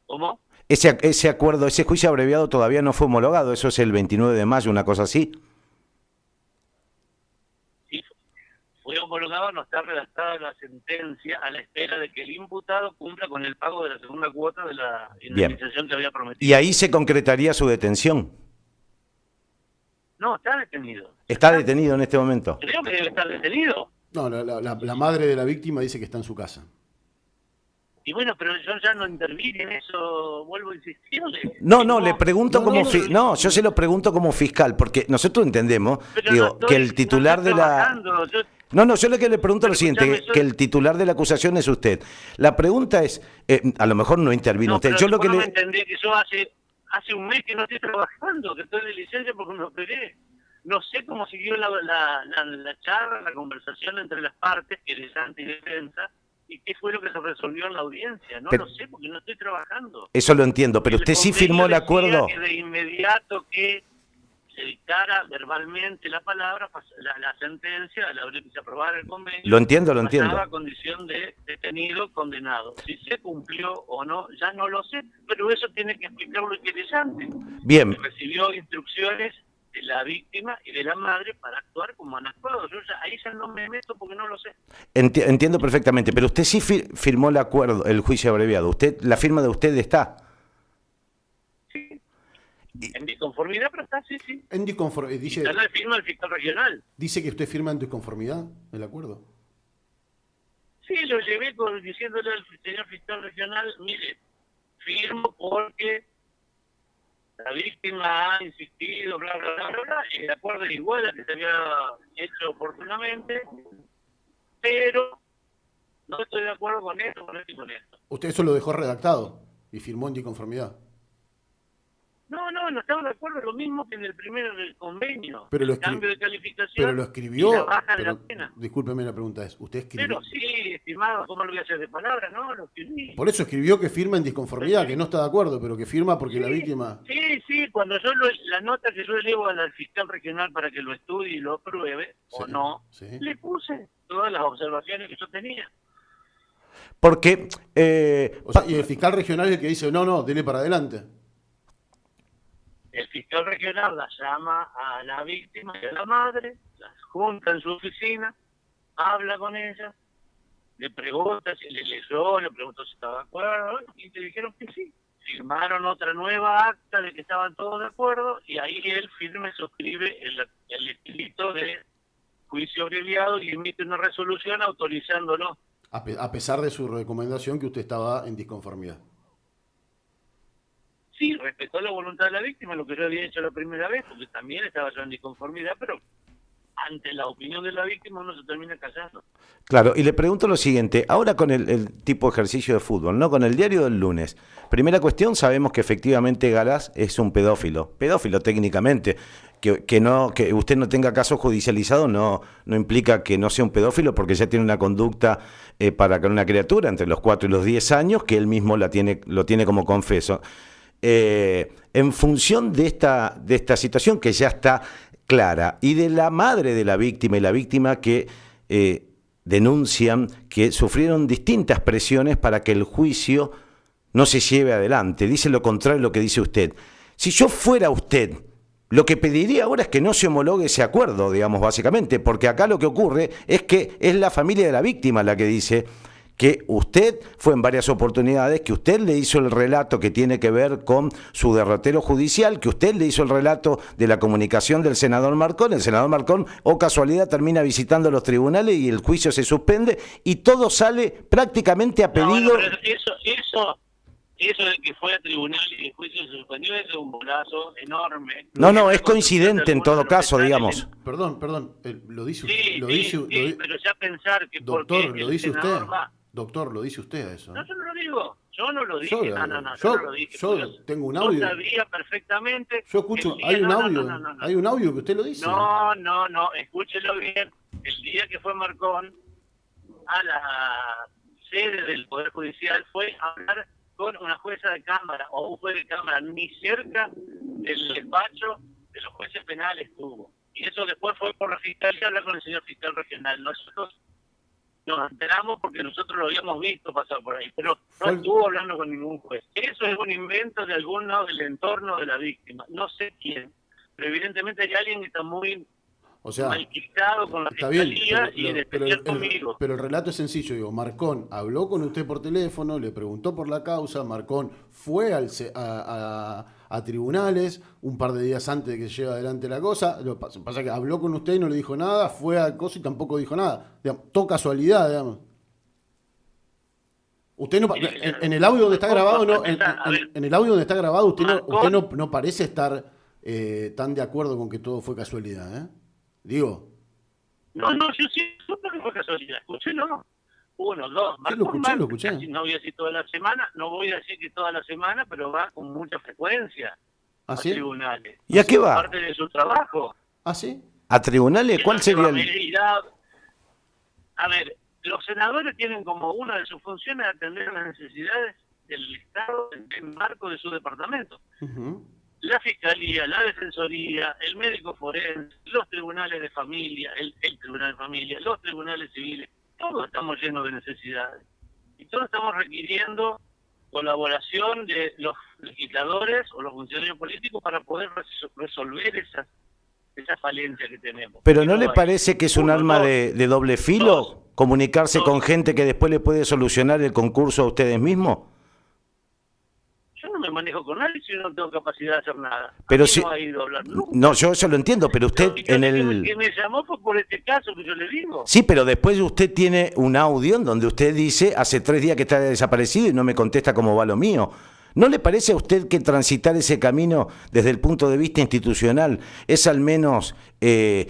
Speaker 2: ¿Cómo?
Speaker 3: Ese acuerdo, ese juicio abreviado todavía no fue homologado, eso es el 29 de mayo, una cosa así.
Speaker 2: Sí, fue homologado, no está redactada la sentencia a la espera de que el imputado cumpla con el pago de la segunda cuota de la indemnización que había prometido.
Speaker 3: Y ahí se concretaría su detención.
Speaker 2: No, está detenido.
Speaker 3: ¿Está detenido en este momento?
Speaker 2: Creo que debe estar detenido.
Speaker 1: No, la madre de la víctima dice que está en su casa.
Speaker 2: Y bueno, pero yo ya no intervine en eso, vuelvo a insistirle.
Speaker 3: No, le pregunto
Speaker 1: no,
Speaker 3: yo se lo pregunto como fiscal, porque nosotros entendemos,
Speaker 2: pero
Speaker 3: digo,
Speaker 2: no estoy-
Speaker 3: que el titular
Speaker 2: no
Speaker 3: de
Speaker 2: estoy
Speaker 3: la...
Speaker 2: trabajando, yo-
Speaker 3: No, yo lo que le pregunto es lo siguiente,
Speaker 2: escuchame,
Speaker 3: que el titular de la acusación es usted. La pregunta es, a lo mejor no intervino
Speaker 2: No,
Speaker 3: usted,
Speaker 2: pero
Speaker 3: yo lo que
Speaker 2: vos no me
Speaker 3: le...
Speaker 2: entendés que yo hace un mes que no estoy trabajando, que estoy de licencia porque me operé. No sé cómo siguió la charla, la conversación entre las partes, querellante y defensa, y qué fue lo que se resolvió en la audiencia. No
Speaker 3: Pero-
Speaker 2: lo sé porque no estoy trabajando.
Speaker 3: Eso lo entiendo, pero
Speaker 2: El
Speaker 3: usted sí
Speaker 2: convenio
Speaker 3: firmó el
Speaker 2: decía
Speaker 3: acuerdo.
Speaker 2: que de inmediato que se dictara verbalmente la palabra, la sentencia, al abrir y se aprobara el convenio,
Speaker 3: Lo entiendo.
Speaker 2: pasaba a condición de detenido condenado. Si se cumplió o no, ya no lo sé, pero eso tiene que explicarlo el querellante.
Speaker 3: Bien,
Speaker 2: Recibió instrucciones de la víctima y de la madre para actuar como han actuado. Yo ahí ya no me meto porque no lo sé.
Speaker 3: entiendo perfectamente, pero usted sí firmó el acuerdo, el juicio abreviado. La firma de usted está.
Speaker 2: Sí. En disconformidad, pero está, sí.
Speaker 1: Dice,
Speaker 2: Está la firma del fiscal regional.
Speaker 1: dice que usted firma en disconformidad el acuerdo.
Speaker 2: Sí, lo llevé diciéndole al señor fiscal regional, mire, firmo porque la víctima ha insistido, bla, bla, bla, bla, bla, y el acuerdo es igual al que se había hecho oportunamente, pero no estoy de acuerdo con esto, con esto y con esto.
Speaker 1: Usted eso lo dejó redactado y firmó en disconformidad.
Speaker 2: No estaba de acuerdo, lo mismo que en el primero del convenio,
Speaker 1: Pero lo
Speaker 2: el cambio de calificación
Speaker 1: Pero lo
Speaker 2: y
Speaker 1: escribió.
Speaker 2: la baja de la
Speaker 1: Pero,
Speaker 2: pena.
Speaker 1: discúlpeme, la pregunta es, ¿usted escribió?
Speaker 2: Pero sí, estimado, ¿cómo lo voy a hacer de palabras? No, lo escribí.
Speaker 1: Por eso escribió que firma en disconformidad, que no está de acuerdo, pero que firma porque la víctima...
Speaker 2: Sí, cuando yo la nota que yo elevo al fiscal regional para que lo estudie y lo apruebe, o no,
Speaker 1: sí.
Speaker 2: le puse todas las observaciones que yo tenía.
Speaker 3: Porque...
Speaker 1: O sea, y el fiscal regional es el que dice, no, dele para adelante.
Speaker 2: El fiscal regional la llama a la víctima y a la madre, las junta en su oficina, habla con ella, le pregunta si le leyó, le preguntó si estaba de acuerdo, y le dijeron que sí. Firmaron otra nueva acta de que estaban todos de acuerdo, y ahí él firme suscribe el escrito de juicio abreviado y emite una resolución autorizándolo.
Speaker 1: A pesar de su recomendación que usted estaba en disconformidad.
Speaker 2: Sí, respetó la voluntad de la víctima, lo que yo había hecho la primera vez, porque también estaba yo en disconformidad, pero ante la opinión de la víctima uno se termina callando.
Speaker 3: Claro, y le pregunto lo siguiente, ahora con el tipo de ejercicio de fútbol, ¿no? Con el diario del lunes. Primera cuestión, sabemos que efectivamente Galás es un pedófilo técnicamente. Que usted no tenga caso judicializado no implica que no sea un pedófilo, porque ya tiene una conducta para con una criatura entre los 4 y los 10 años, que él mismo lo tiene como confeso. En función de esta situación que ya está clara, y de la madre de la víctima y la víctima que denuncian que sufrieron distintas presiones para que el juicio no se lleve adelante, dice lo contrario a lo que dice usted. Si yo fuera usted, lo que pediría ahora es que no se homologue ese acuerdo, digamos, básicamente, porque acá lo que ocurre es que es la familia de la víctima la que dice que usted fue en varias oportunidades, que usted le hizo el relato que tiene que ver con su derrotero judicial, que usted le hizo el relato de la comunicación del senador Marcón. El senador Marcón, o casualidad, termina visitando los tribunales y el juicio se suspende y todo sale prácticamente a pedido...
Speaker 2: No, bueno, pero eso de que fue a tribunal y el juicio se suspendió es un bolazo enorme.
Speaker 3: No, es coincidente en todo caso, digamos.
Speaker 1: Perdón, lo dice usted.
Speaker 2: Sí, pero ya pensar que
Speaker 1: doctor,
Speaker 2: porque
Speaker 1: lo
Speaker 2: el
Speaker 1: dice usted.
Speaker 2: senador va...
Speaker 1: Doctor, lo dice usted a eso.
Speaker 2: No, yo no lo digo. Yo no lo dije. Yo no lo dije.
Speaker 1: Yo tengo un audio.
Speaker 2: Yo sabía perfectamente.
Speaker 1: Yo escucho,
Speaker 2: día,
Speaker 1: hay un audio.
Speaker 2: No.
Speaker 1: Hay un audio que usted lo dice.
Speaker 2: No, escúchelo bien. El día que fue Marcón a la sede del Poder Judicial fue a hablar con una jueza de cámara o un juez de cámara, ni cerca del despacho de los jueces penales estuvo. Y eso después fue por la fiscalía a hablar con el señor fiscal regional. Nosotros nos enteramos porque nosotros lo habíamos visto pasar por ahí, pero no
Speaker 1: Fue-
Speaker 2: estuvo hablando con ningún juez. Eso es un invento de alguno del entorno de la víctima, no sé quién, pero evidentemente hay alguien que está muy
Speaker 1: O sea,
Speaker 2: malquistado con la
Speaker 1: está bien,
Speaker 2: fiscalía y en especial conmigo.
Speaker 1: pero el relato es sencillo, digo, Marcón habló con usted por teléfono, le preguntó por la causa, Marcón fue a tribunales un par de días antes de que se lleve adelante la cosa, lo que pasa que habló con usted y no le dijo nada, fue al coso y tampoco dijo nada, digamos, todo casualidad, digamos. Usted no, en el audio donde está grabado, no, en el audio donde está grabado, usted no parece estar tan de acuerdo con que todo fue casualidad, ¿eh? Digo.
Speaker 2: No, yo sí, supe que fue casualidad. Escuché, no. Uno, dos.
Speaker 1: Sí, lo escuché.
Speaker 2: Casi no voy a decir toda la semana, no voy a decir que toda la semana, pero va con mucha frecuencia
Speaker 1: ¿Ah,
Speaker 2: a
Speaker 1: sí?
Speaker 2: tribunales.
Speaker 3: ¿Y a qué va?
Speaker 2: Parte de su trabajo.
Speaker 1: ¿Ah, sí?
Speaker 3: ¿A tribunales? ¿Cuál sería el...?
Speaker 2: A ver, los senadores tienen como una de sus funciones atender las necesidades del Estado en el marco de su departamento.
Speaker 1: Uh-huh.
Speaker 2: La Fiscalía, la Defensoría, el médico forense, los tribunales de familia, el tribunal de familia, los tribunales civiles, todos estamos llenos de necesidades. Y todos estamos requiriendo colaboración de los legisladores o los funcionarios políticos para poder resolver esas falencias que tenemos.
Speaker 3: ¿Pero no le parece que es un arma de doble filo comunicarse con gente que después le puede solucionar el concurso a ustedes mismos?
Speaker 2: Yo no me manejo con nadie si yo no tengo capacidad de hacer nada.
Speaker 3: Pero
Speaker 2: si no ha ido a hablar nunca.
Speaker 3: No, yo eso lo entiendo, pero usted en el...
Speaker 2: Que me llamó fue por este caso que yo le digo.
Speaker 3: Sí, pero después usted tiene un audio en donde usted dice, hace 3 días que está desaparecido y no me contesta cómo va lo mío. ¿No le parece a usted que transitar ese camino desde el punto de vista institucional es al menos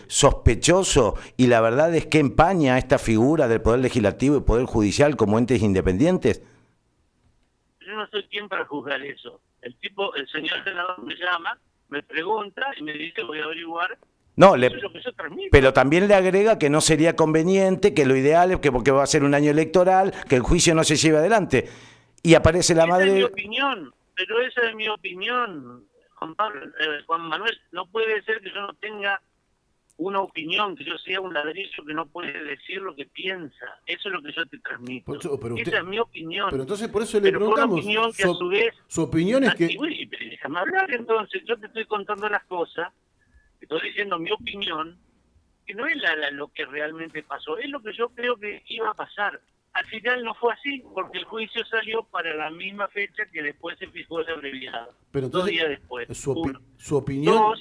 Speaker 3: sospechoso y la verdad es que empaña esta figura del Poder Legislativo y Poder Judicial como entes independientes?
Speaker 2: Yo no soy quien para juzgar eso. El señor senador me llama, me pregunta y me dice voy a averiguar.
Speaker 3: No,
Speaker 2: Eso es lo que yo transmito.
Speaker 3: pero también le agrega que no sería conveniente, que lo ideal es que porque va a ser un año electoral, que el juicio no se lleve adelante. Y aparece la madre...
Speaker 2: Esa es mi opinión, pero esa es mi opinión, Juan Manuel. No puede ser que yo no tenga una opinión, que yo sea un ladrillo que no puede decir lo que piensa. Eso es lo que yo te transmito. Esa es mi opinión.
Speaker 1: Pero entonces por eso le preguntamos.
Speaker 2: Opinión que a su vez,
Speaker 1: su opinión es que...
Speaker 2: Pero déjame hablar entonces, yo te estoy contando las cosas, estoy diciendo mi opinión, que no es lo que realmente pasó, es lo que yo creo que iba a pasar. Al final no fue así, porque el juicio salió para la misma fecha que después se fijó el abreviado.
Speaker 1: Pero entonces,
Speaker 2: 2 días después.
Speaker 1: Su opinión...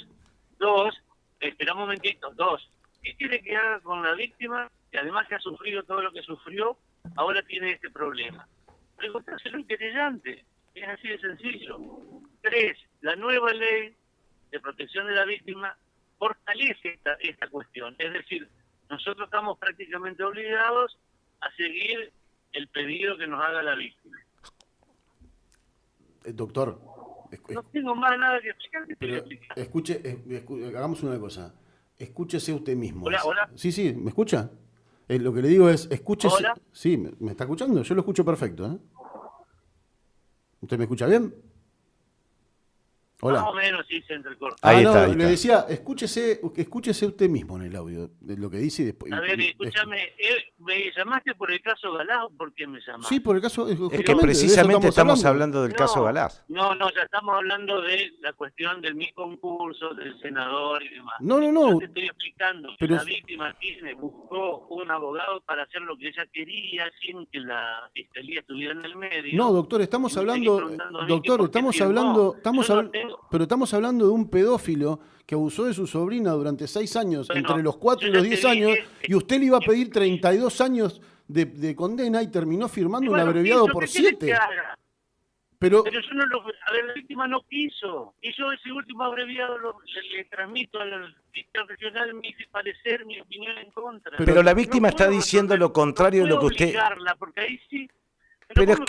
Speaker 2: Espera un momentito, 2. ¿Qué quiere que haga con la víctima, que además que ha sufrido todo lo que sufrió, ahora tiene este problema? Preguntárselo al querellante, es así de sencillo. 3. La nueva ley de protección de la víctima fortalece esta cuestión. Es decir, nosotros estamos prácticamente obligados a seguir el pedido que nos haga la víctima.
Speaker 1: Doctor,
Speaker 2: no tengo más nada que explicar.
Speaker 1: Pero hagamos una cosa. Escúchese usted mismo.
Speaker 2: Hola.
Speaker 1: Sí, ¿me escucha? Lo que le digo es, escúchese.
Speaker 2: Hola.
Speaker 1: Sí, ¿me está escuchando? Yo lo escucho perfecto, ¿eh? ¿Usted me escucha bien? Hola.
Speaker 2: Más o menos sí se entrecorta.
Speaker 3: Ahí está.
Speaker 1: Le decía, escúchese usted mismo en el audio, de lo que dice y después.
Speaker 2: A ver, escúchame, ¿me llamaste por el caso Galás o por qué me llamaste?
Speaker 1: Sí, por el caso...
Speaker 3: Es que precisamente estamos hablando del caso Galás.
Speaker 2: No, ya estamos hablando de la cuestión del mi concurso, del senador y demás.
Speaker 1: No.
Speaker 2: Yo te estoy explicando que
Speaker 1: pero...
Speaker 2: la víctima buscó un abogado para hacer lo que ella quería sin que la fiscalía estuviera en el medio.
Speaker 1: No, doctor, estamos hablando... Doctor, pero estamos hablando de un pedófilo que abusó de su sobrina durante 6 años, entre los 4 y los 10 años, y usted le iba a pedir 32 años de condena y terminó firmando un abreviado por 7. Pero
Speaker 2: yo no lo... A ver, la víctima no quiso. Y yo ese último abreviado le transmito al fiscal regional mi parecer, mi opinión en contra.
Speaker 3: Pero la víctima está diciendo lo contrario de lo que usted...
Speaker 2: Porque ahí sí...
Speaker 3: Pero es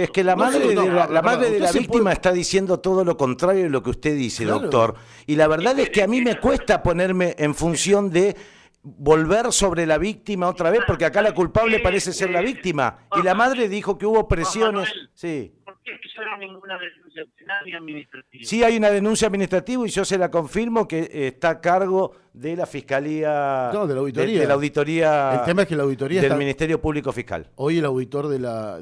Speaker 3: que la madre de la víctima está diciendo todo lo contrario de lo que usted dice, claro. Doctor. Y la verdad es que a mí me cuesta ponerme en función de volver sobre la víctima otra vez, porque acá la culpable parece ser la víctima. Y la madre dijo que hubo presiones. Sí.
Speaker 2: ¿Por qué era ninguna denuncia penal ni administrativa.
Speaker 3: Sí hay una denuncia administrativa y yo se la confirmo que está a cargo de la Fiscalía...
Speaker 1: No, de la auditoría.
Speaker 3: De la auditoría
Speaker 1: El tema es que la auditoría
Speaker 3: del
Speaker 1: está...
Speaker 3: Ministerio Público Fiscal.
Speaker 1: Hoy el auditor de la...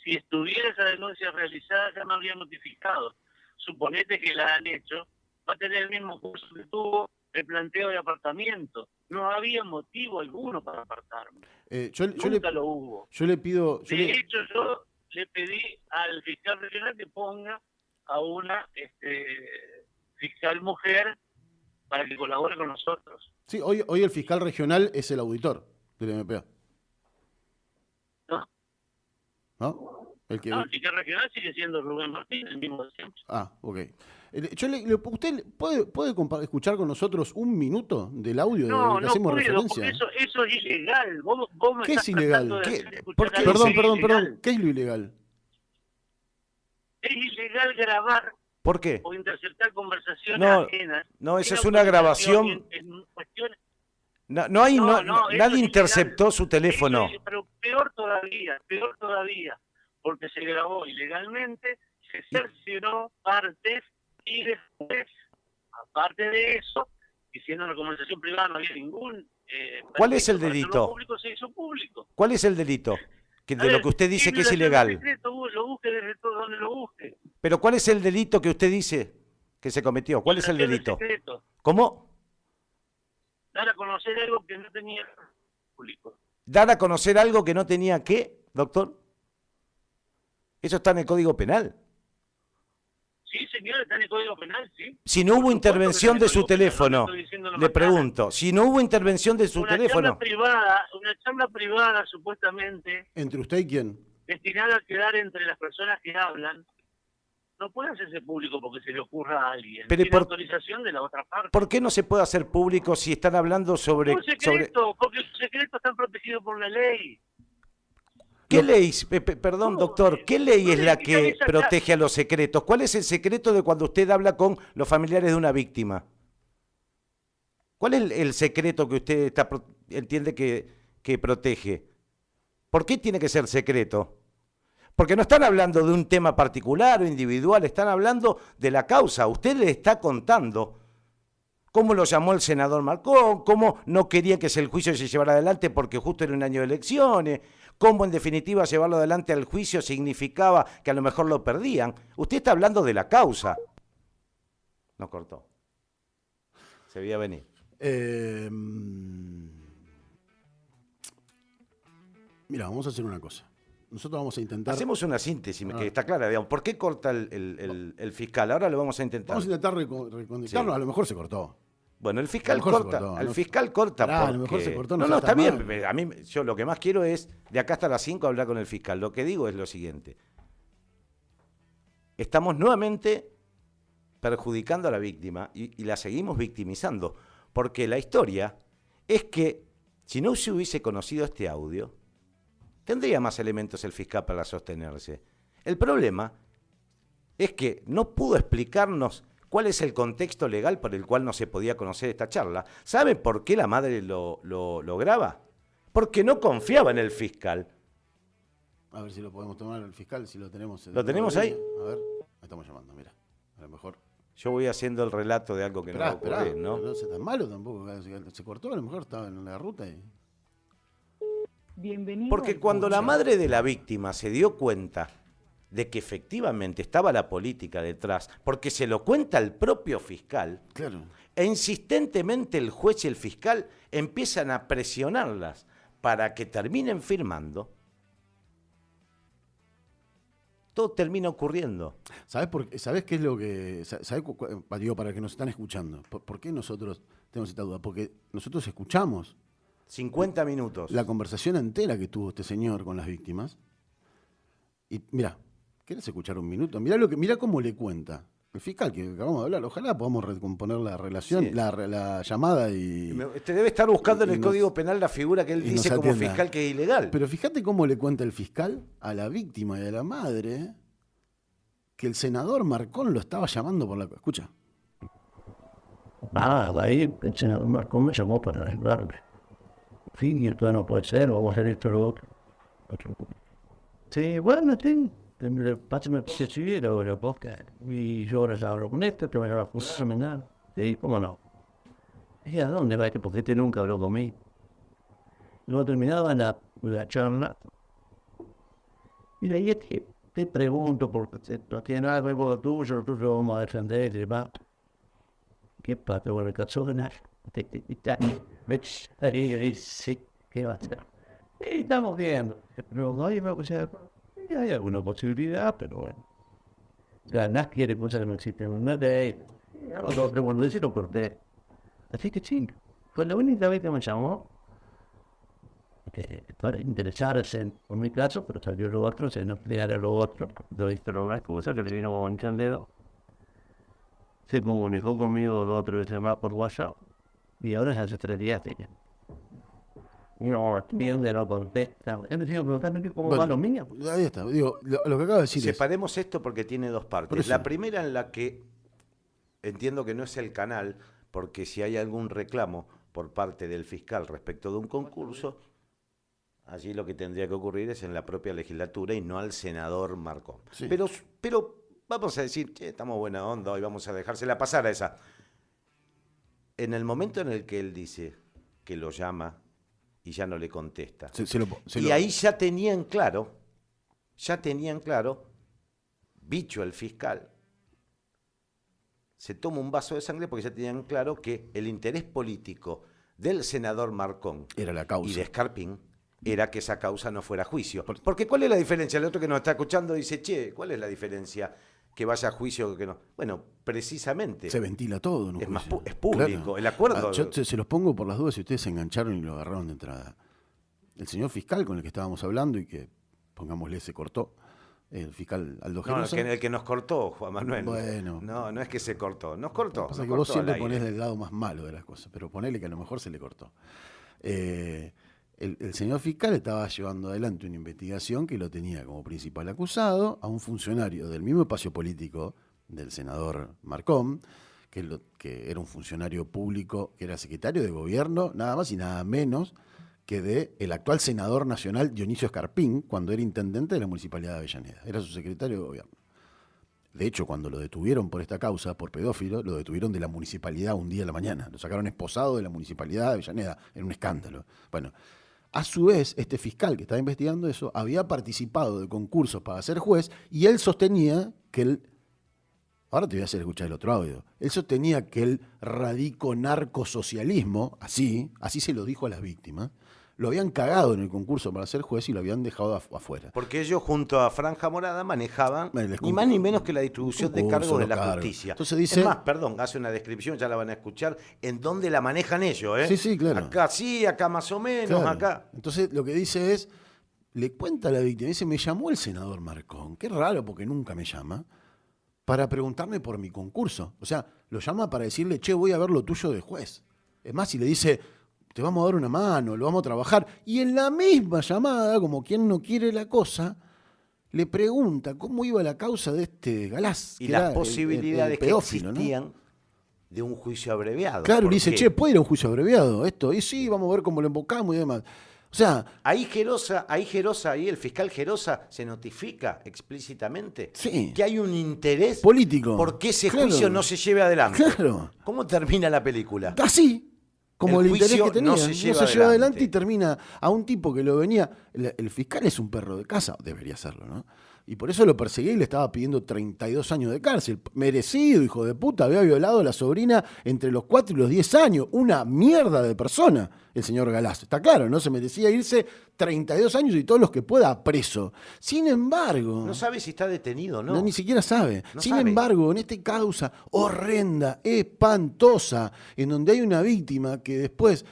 Speaker 2: Si estuviera esa denuncia realizada, ya me habría notificado. Suponete que la han hecho, va a tener el mismo curso que tuvo el planteo de apartamiento. No había motivo alguno para apartarme. Nunca lo hubo.
Speaker 1: Yo le pido...
Speaker 2: De hecho, yo le pedí al fiscal regional que ponga a una fiscal mujer para que colabore con nosotros.
Speaker 1: Sí, hoy el fiscal regional es el auditor del MPA. ¿No? El
Speaker 2: fiscal regional sigue siendo Rubén Martín, el mismo de siempre.
Speaker 1: Ah, ok. ¿Usted puede escuchar con nosotros un minuto del audio de que hacemos referencia?
Speaker 2: Porque eso es ilegal. Vos me
Speaker 1: ¿Qué
Speaker 2: estás
Speaker 1: es ilegal?
Speaker 2: Perdón.
Speaker 1: ¿Qué es lo ilegal?
Speaker 2: Es ilegal grabar.
Speaker 3: ¿Por qué?
Speaker 2: O interceptar conversaciones ajenas.
Speaker 3: No, eso es una grabación.
Speaker 2: En cuestiones.
Speaker 3: Nadie interceptó su teléfono.
Speaker 2: Pero peor todavía, porque se grabó ilegalmente, se cercionó partes y después, aparte de eso, y siendo una conversación privada no había ningún...
Speaker 3: ¿Cuál es el delito?
Speaker 2: Público, se hizo público.
Speaker 3: ¿Cuál es el delito? Lo que usted dice que es ilegal.
Speaker 2: Secreto, lo busque desde todo donde lo busque.
Speaker 3: Pero ¿cuál es el delito que usted dice que se cometió? ¿Cuál es el delito? ¿Cómo?
Speaker 2: Dar a conocer algo que no tenía público.
Speaker 3: ¿Dar a conocer algo que no tenía qué, doctor? Eso está en el Código Penal.
Speaker 2: Sí, señor, está en el Código Penal, sí.
Speaker 3: Si no hubo intervención de su teléfono, le pregunto, si no hubo intervención de su teléfono...
Speaker 2: Una charla privada, supuestamente...
Speaker 1: ¿Entre usted y quién?
Speaker 2: Destinada a quedar entre las personas que hablan, no puede hacerse público porque se le ocurra a alguien.
Speaker 3: Pero
Speaker 2: Tiene autorización de la otra parte.
Speaker 3: ¿Por qué no se puede hacer público si están hablando sobre...
Speaker 2: Porque los secretos están protegidos por la ley.
Speaker 3: ¿Qué ley, perdón, doctor, qué ley es la que protege a los secretos? ¿Cuál es el secreto de cuando usted habla con los familiares de una víctima? ¿Cuál es el secreto que usted entiende que protege? ¿Por qué tiene que ser secreto? Porque no están hablando de un tema particular o individual, están hablando de la causa. Usted le está contando cómo lo llamó el senador Marcón, cómo no quería que el juicio se llevara adelante porque justo era un año de elecciones, cómo en definitiva llevarlo adelante al juicio significaba que a lo mejor lo perdían. Usted está hablando de la causa. Nos cortó. Se veía venir.
Speaker 1: Mira, vamos a hacer una cosa. Nosotros vamos a intentar...
Speaker 3: Hacemos una síntesis que está clara, digamos. ¿Por qué corta el fiscal? Ahora lo vamos a intentar.
Speaker 1: Vamos a intentar reconectarnos, sí. A lo mejor se cortó.
Speaker 3: Bueno, el fiscal corta. El fiscal corta porque...
Speaker 1: A lo mejor se cortó.
Speaker 3: No, está bien. A mí, yo lo que más quiero es, de acá hasta las 5, hablar con el fiscal. Lo que digo es lo siguiente. Estamos nuevamente perjudicando a la víctima y la seguimos victimizando. Porque la historia es que si no se hubiese conocido este audio... tendría más elementos el fiscal para sostenerse. El problema es que no pudo explicarnos cuál es el contexto legal por el cual no se podía conocer esta charla. ¿Sabe por qué la madre lo graba? Porque no confiaba en el fiscal.
Speaker 1: A ver si lo podemos tomar el fiscal, si lo tenemos.
Speaker 3: ¿Lo tenemos ahí?
Speaker 1: A ver, estamos llamando, mira. A lo mejor.
Speaker 3: Yo voy haciendo el relato de algo que no va a ocurrir, ¿no?
Speaker 1: No es tan malo tampoco. Se cortó, a lo mejor estaba en la ruta y...
Speaker 3: Porque cuando la madre de la víctima se dio cuenta de que efectivamente estaba la política detrás, porque se lo cuenta el propio fiscal,
Speaker 1: claro.
Speaker 3: E insistentemente el juez y el fiscal empiezan a presionarlas para que terminen firmando, todo termina ocurriendo.
Speaker 1: ¿Sabés qué es lo que... Digo, para que nos están escuchando, ¿por qué nosotros tenemos esta duda? Porque nosotros escuchamos
Speaker 3: 50 minutos.
Speaker 1: La conversación entera que tuvo este señor con las víctimas. Y mira, ¿querés escuchar un minuto? Mirá cómo le cuenta el fiscal que acabamos de hablar. Ojalá podamos recomponer la relación, sí. la llamada y...
Speaker 3: Te debe estar buscando en el Código Penal la figura que él dice como fiscal que es ilegal.
Speaker 1: Pero fíjate cómo le cuenta el fiscal a la víctima y a la madre que el senador Marcón lo estaba llamando por la... Escucha.
Speaker 4: Ahí el senador Marcón me llamó para arreglarme. Sí, y esto no puede ser, vamos a hacer esto o lo otro. Sí, bueno, sí. Pásame que sí, la boca. Y yo ahora hablo con esto, que me va a fenomenal. Sí, cómo no. ¿Y a dónde va este? Porque este nunca habló conmigo. Luego terminaba la charla. Y de ahí te pregunto, porque no tiene nada que ver con lo tuyo, nosotros lo vamos a defender y demás. ¿Qué pasa con el casona? ¿Ves? Ahí, sí, ¿qué va a hacer? Y estamos viendo. Pero no hay, o sea, hay alguna posibilidad, pero bueno. O sea, nadie quiere cosas que no existen en una ley. Ya lo otro, bueno, decir lo corté. Así que sí, fue la única vez que me llamó para interesarse por mi caso, pero salió lo otro, se no ampliara lo otro. Lo viste lo más, cosa que le vino con un dedo. Se comunicó conmigo lo otro que se llama por WhatsApp. Y ahora es hace 3 días de ella. No, bien de no contesta. Él me sigue preguntando cómo
Speaker 1: Bueno,
Speaker 4: van los niños.
Speaker 1: ahí está. Digo, lo que acaba de decir
Speaker 3: Separemos esto porque tiene dos
Speaker 1: Por
Speaker 3: partes.
Speaker 1: eso.
Speaker 3: La primera en la que entiendo que no es el canal, porque si hay algún reclamo por parte del fiscal respecto de un concurso, allí lo que tendría que ocurrir es en la propia legislatura y no al senador Marcón.
Speaker 1: Sí.
Speaker 3: Pero vamos a decir, che, estamos buena onda y vamos a dejársela pasar a esa. En el momento en el que él dice que lo llama y ya no le contesta, y ahí ya tenían claro, Bicho el fiscal, se toma un vaso de sangre porque ya tenían claro que el interés político del senador Marcón
Speaker 1: era la causa.
Speaker 3: y de Escarpín era que esa causa no fuera a juicio. Porque ¿cuál es la diferencia? El otro que nos está escuchando dice, che, ¿cuál es la diferencia que vaya a juicio o que no? Bueno, precisamente.
Speaker 1: Se ventila todo, ¿no?
Speaker 3: Es, es público, claro. El acuerdo.
Speaker 1: Yo se los pongo por las dudas si ustedes se engancharon y lo agarraron de entrada. El señor fiscal con el que estábamos hablando y que, pongámosle, se cortó, el fiscal Aldo Gerosa.
Speaker 3: No, el que nos cortó, Juan Manuel.
Speaker 1: Bueno.
Speaker 3: No es que se cortó, nos cortó.
Speaker 1: Pasa que vos siempre ponés del lado más malo de las cosas, pero ponele que a lo mejor se le cortó. El señor fiscal estaba llevando adelante una investigación que lo tenía como principal acusado a un funcionario del mismo espacio político del senador Marcón, que era un funcionario público, que era secretario de gobierno, nada más y nada menos que de el actual senador nacional Dionisio Escarpín, cuando era intendente de la Municipalidad de Avellaneda. Era su secretario de gobierno. De hecho, cuando lo detuvieron por esta causa, por pedófilo, lo detuvieron de la municipalidad un día a la mañana. Lo sacaron esposado de la Municipalidad de Avellaneda, en un escándalo. Bueno, a su vez, este fiscal que estaba investigando eso había participado de concursos para ser juez y él sostenía que él... Ahora te voy a hacer escuchar el otro audio. Él sostenía que el radico narcosocialismo, así se lo dijo a las víctimas, lo habían cagado en el concurso para ser juez y lo habían dejado afuera.
Speaker 3: Porque ellos junto a Franja Morada manejaban ni más ni menos que la distribución de cargos de la justicia.
Speaker 1: Entonces dice,
Speaker 3: es más, perdón, hace una descripción, ya la van a escuchar, en dónde la manejan ellos.
Speaker 1: Sí, claro.
Speaker 3: Acá sí, acá más o menos,
Speaker 1: claro.
Speaker 3: acá.
Speaker 1: Entonces lo que dice es, le cuenta a la víctima, dice, me llamó el senador Marcón, qué raro porque nunca me llama, para preguntarme por mi concurso. O sea, lo llama para decirle, che, voy a ver lo tuyo de juez. Es más, si le dice, te vamos a dar una mano, lo vamos a trabajar. Y en la misma llamada, como quien no quiere la cosa, le pregunta cómo iba la causa de este Galás.
Speaker 3: Y las posibilidades
Speaker 1: pedófilo,
Speaker 3: que existían, ¿no?, de un juicio abreviado.
Speaker 1: Claro, y le dice, che, ¿puede ir a un juicio abreviado esto? Y sí, vamos a ver cómo lo embocamos y demás. O sea,
Speaker 3: ahí el fiscal Gerosa se notifica explícitamente que hay un interés
Speaker 1: político
Speaker 3: porque ese juicio no se lleve adelante.
Speaker 1: Claro.
Speaker 3: ¿Cómo termina la película?
Speaker 1: Así, como el interés que tenía.
Speaker 3: No se lleva
Speaker 1: adelante y termina a un tipo que lo venía... El fiscal es un perro de casa, debería serlo, ¿no? Y por eso lo perseguía y le estaba pidiendo 32 años de cárcel. Merecido, hijo de puta. Había violado a la sobrina entre los 4 y los 10 años. Una mierda de persona, el señor Galás. Está claro, ¿no? Se merecía irse 32 años y todos los que pueda preso. Sin embargo...
Speaker 3: No sabe si está detenido o no.
Speaker 1: Ni siquiera sabe.
Speaker 3: No
Speaker 1: Sin
Speaker 3: sabe.
Speaker 1: embargo, en esta causa horrenda, espantosa, en donde hay una víctima que después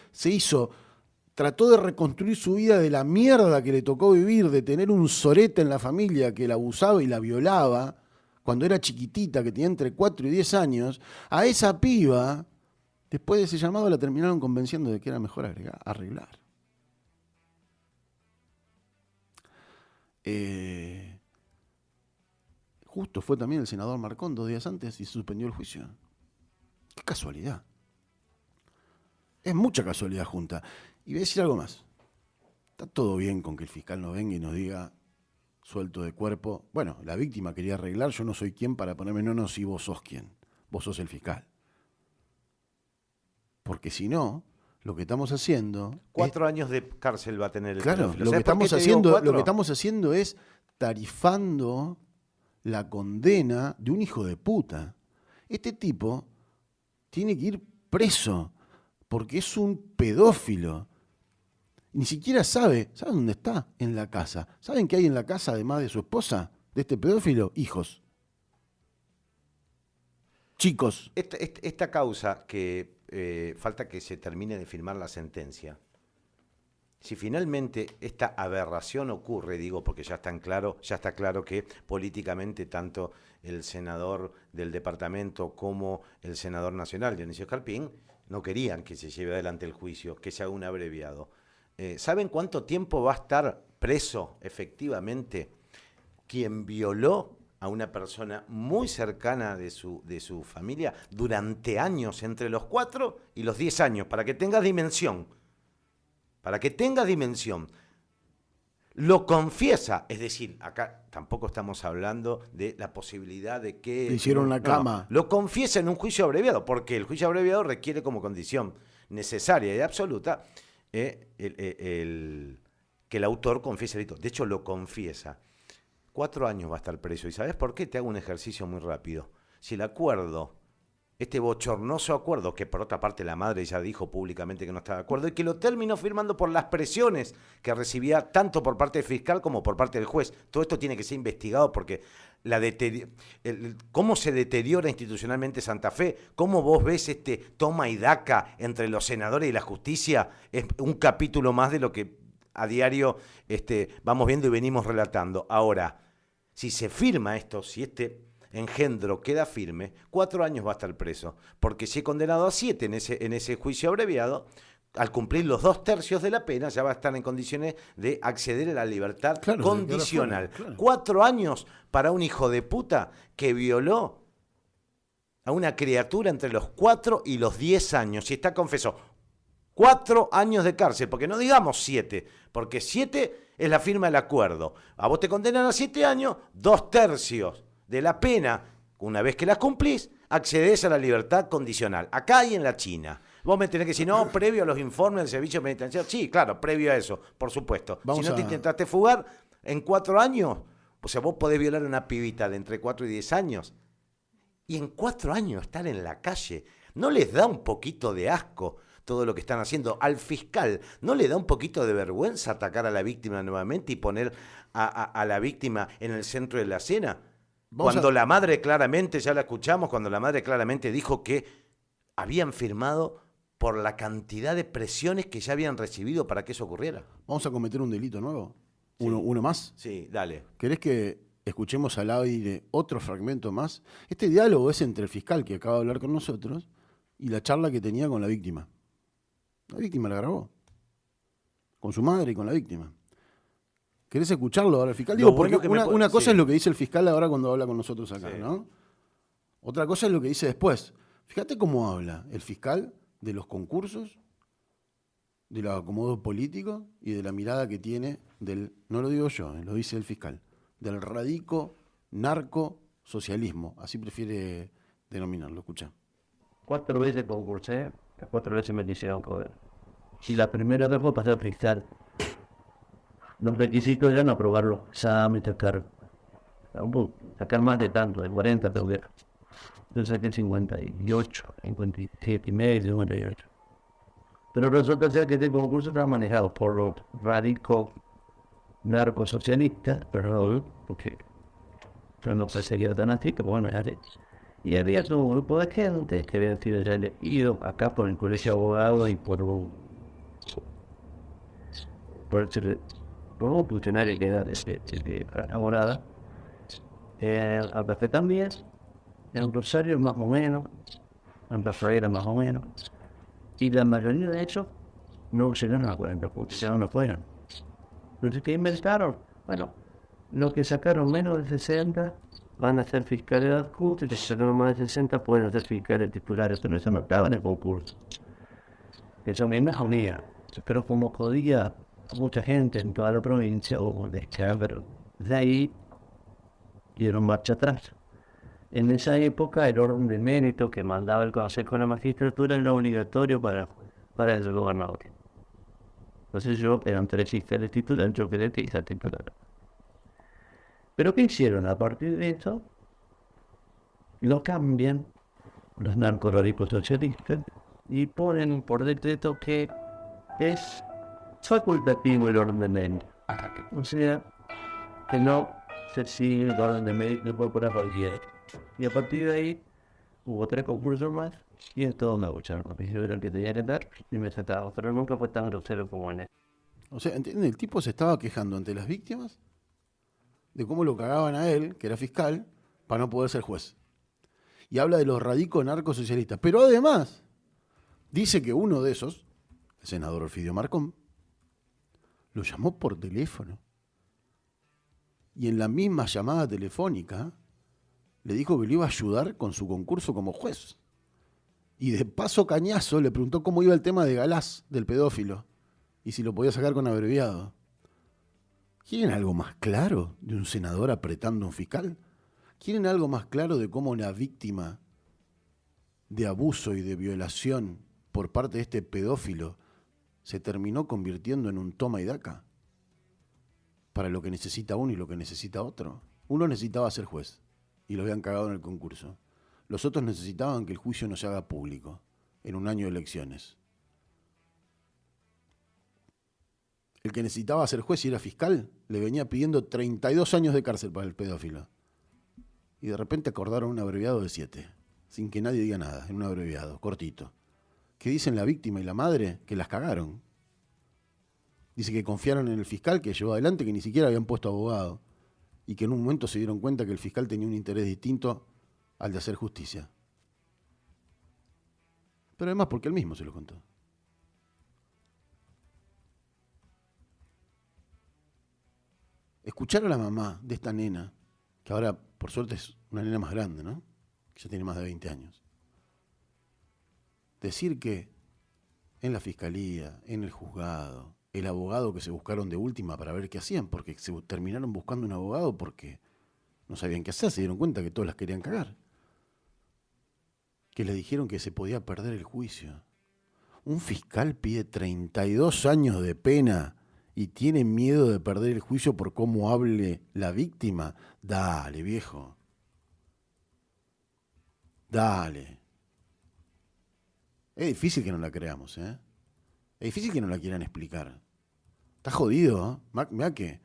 Speaker 1: trató de reconstruir su vida de la mierda que le tocó vivir, de tener un sorete en la familia que la abusaba y la violaba, cuando era chiquitita, que tenía entre 4 y 10 años, a esa piba, después de ese llamado, la terminaron convenciendo de que era mejor arreglar. Justo fue también el senador Marcón 2 días antes y se suspendió el juicio. Qué casualidad. Es mucha casualidad junta. Y voy a decir algo más. Está todo bien con que el fiscal no venga y nos diga, suelto de cuerpo. Bueno, la víctima quería arreglar, yo no soy quien para ponerme no, si vos sos quien. Vos sos el fiscal. Porque si no, lo que estamos haciendo...
Speaker 3: 4 años de cárcel va a tener el
Speaker 1: Claro,
Speaker 3: pedófilo.
Speaker 1: lo que
Speaker 3: ¿Sabés por qué te digo
Speaker 1: lo que
Speaker 3: 4?
Speaker 1: estamos haciendo es tarifando la condena de un hijo de puta. Este tipo tiene que ir preso porque es un pedófilo. Ni siquiera sabe dónde está en la casa. ¿Saben qué hay en la casa además de su esposa, de este pedófilo? Hijos. Chicos.
Speaker 3: Esta causa que falta que se termine de firmar la sentencia. Si finalmente esta aberración ocurre, digo, porque ya está claro que políticamente tanto el senador del departamento como el senador nacional, Dionisio Escarpín, no querían que se lleve adelante el juicio, que se haga un abreviado. ¿Saben cuánto tiempo va a estar preso efectivamente quien violó a una persona muy cercana de su familia durante años, entre los 4 y los 10 años, para que tengas dimensión? Para que tengas dimensión. Lo confiesa, es decir, acá tampoco estamos hablando de la posibilidad de que...
Speaker 1: Le hicieron la cama.
Speaker 3: Lo confiesa en un juicio abreviado, porque el juicio abreviado requiere como condición necesaria y absoluta que el autor confiese el delito. De hecho, lo confiesa. 4 años va a estar preso. ¿Y sabes por qué? Te hago un ejercicio muy rápido. Si el acuerdo, este bochornoso acuerdo, que por otra parte la madre ya dijo públicamente que no estaba de acuerdo, y que lo terminó firmando por las presiones que recibía tanto por parte del fiscal como por parte del juez. Todo esto tiene que ser investigado porque cómo se deteriora institucionalmente Santa Fe, cómo vos ves este toma y daca entre los senadores y la justicia, es un capítulo más de lo que a diario vamos viendo y venimos relatando. Ahora, si se firma esto, si este engendro queda firme, 4 años va a estar preso, porque si es condenado a 7 en ese juicio abreviado, al cumplir los 2/3 de la pena, ya va a estar en condiciones de acceder a la libertad condicional.
Speaker 1: Claro.
Speaker 3: 4 años para un hijo de puta que violó a una criatura entre los 4 y los 10 años, y está confeso. 4 años de cárcel, porque no digamos 7, porque 7 es la firma del acuerdo. A vos te condenan a 7 años, 2/3 de la pena, una vez que la cumplís, accedes a la libertad condicional. Acá y en la China. Vos me tenés que decir, no, previo a los informes del servicio penitenciario. Sí, claro, previo a eso, por supuesto. Si no te intentaste fugar, en 4 años, o sea, vos podés violar a una pibita de entre 4 y 10 años. Y en 4 años estar en la calle, ¿no les da un poquito de asco todo lo que están haciendo? Al fiscal, ¿no le da un poquito de vergüenza atacar a la víctima nuevamente y poner a la víctima en el centro de la escena? Cuando la madre claramente, ya la escuchamos, cuando la madre claramente dijo que habían firmado por la cantidad de presiones que ya habían recibido para que eso ocurriera.
Speaker 1: ¿Vamos a cometer un delito nuevo?
Speaker 3: Sí.
Speaker 1: ¿Uno más?
Speaker 3: Sí, dale.
Speaker 1: ¿Querés que escuchemos al aire otro fragmento más? Este diálogo es entre el fiscal que acaba de hablar con nosotros y la charla que tenía con la víctima. La víctima la grabó. Con su madre y con la víctima. ¿Querés escucharlo ahora el fiscal? Digo, porque una cosa es lo que dice el fiscal ahora cuando habla con nosotros acá, sí, ¿no? Otra cosa es lo que dice después. Fíjate cómo habla el fiscal de los concursos, del acomodo político y de la mirada que tiene del, no lo digo yo, lo dice el fiscal, del radico narco socialismo, así prefiere denominarlo. Escucha.
Speaker 4: 4 veces concursé, 4 veces me quisieron coger. Y la primera vez fue para ser fiscal. Los requisitos eran aprobar los exámenes, sacar más de tanto, de 40 todavía. Yo saqué 58, 57 y medio, 58. Pero resulta ser que este concurso estaba manejado por los radicos narcosocialistas, perdón, porque yo no perseguía tan así, que bueno, ya sé. Y había todo un grupo de gente que había sido ya elegido acá por el colegio de abogados y por un funcionario que era de enamorada. Al café también, en Rosario más o menos, en Rafaela más o menos. Y la mayoría de ellos no llegaron a 40 puntos, ya no fueron. Entonces, ¿qué inventaron? Bueno, los que sacaron menos de 60 van a ser fiscales adjuntos, y los que sacaron más de 60 pueden ser fiscales titulares, pero eso no estaba en el concurso. Eso me unía. Pero como jodía a mucha gente en toda la provincia, hubo un escándalo De ahí dieron marcha atrás. En esa época el orden de mérito que mandaba el Consejo de la Magistratura era obligatorio para el gobernador. Entonces eran 3 fiscales titulares, yo quedé titular. Pero ¿qué hicieron? A partir de eso, lo cambian los narcorádicos socialistas y ponen por decreto que es facultativo el orden de mérito. O sea, que no se sigue el orden de mérito por cualquiera. Y a partir de ahí hubo 3 concursos más y es todo me gustaron. Yo era el que tenía que dar y me sacaba, pero nunca fue tan grosero como en este.
Speaker 1: O sea, ¿entienden? El tipo se estaba quejando ante las víctimas de cómo lo cagaban a él, que era fiscal, para no poder ser juez. Y habla de los radicos narcosocialistas. Pero además, dice que uno de esos, el senador Orfidio Marcón, lo llamó por teléfono. Y en la misma llamada telefónica le dijo que le iba a ayudar con su concurso como juez. Y de paso cañazo le preguntó cómo iba el tema de Galás, del pedófilo, y si lo podía sacar con abreviado. ¿Quieren algo más claro de un senador apretando a un fiscal? ¿Quieren algo más claro de cómo una víctima de abuso y de violación por parte de este pedófilo se terminó convirtiendo en un toma y daca? Para lo que necesita uno y lo que necesita otro. Uno necesitaba ser juez y lo habían cagado en el concurso. Los otros necesitaban que el juicio no se haga público en un año de elecciones. El que necesitaba ser juez y era fiscal le venía pidiendo 32 años de cárcel para el pedófilo. Y de repente acordaron un abreviado de 7, sin que nadie diga nada, en un abreviado, cortito. ¿Qué dicen la víctima y la madre? Que las cagaron. Dice que confiaron en el fiscal que llevó adelante, que ni siquiera habían puesto abogado. Y que en un momento se dieron cuenta que el fiscal tenía un interés distinto al de hacer justicia. Pero además porque él mismo se lo contó. Escuchar a la mamá de esta nena, que ahora por suerte es una nena más grande, ¿no? Que ya tiene más de 20 años. Decir que en la fiscalía, en el juzgado, el abogado que se buscaron de última para ver qué hacían, porque se terminaron buscando un abogado porque no sabían qué hacer, se dieron cuenta que todos las querían cagar. Que le dijeron que se podía perder el juicio. Un fiscal pide 32 años de pena y tiene miedo de perder el juicio por cómo hable la víctima. Dale, viejo. Dale. Es difícil que no la creamos, ¿eh? Es difícil que no la quieran explicar. Está jodido, ¿eh? Mirá que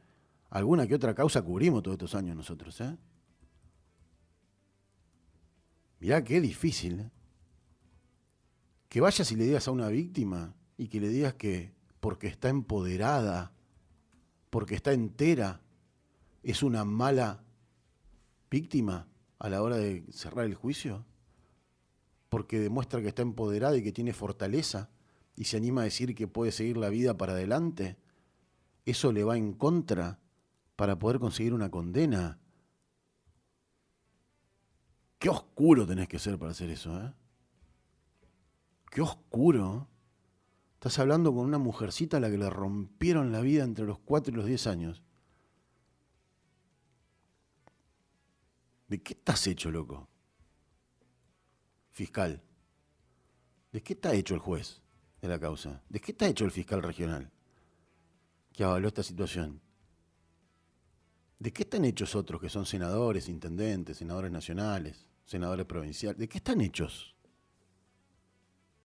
Speaker 1: alguna que otra causa cubrimos todos estos años nosotros, ¿eh? Mirá que es difícil, ¿eh? Que vayas y le digas a una víctima y que le digas que porque está empoderada, porque está entera, es una mala víctima a la hora de cerrar el juicio, porque demuestra que está empoderada y que tiene fortaleza y se anima a decir que puede seguir la vida para adelante, eso le va en contra para poder conseguir una condena. Qué oscuro tenés que ser para hacer eso, ¿eh? Qué oscuro. Estás hablando con una mujercita a la que le rompieron la vida entre los 4 y los 10 años. ¿De qué estás hecho, loco? Fiscal. ¿De qué está hecho el juez de la causa? ¿De qué está hecho el fiscal regional que avaló esta situación? ¿De qué están hechos otros que son senadores, intendentes, senadores nacionales, senadores provinciales? ¿De qué están hechos?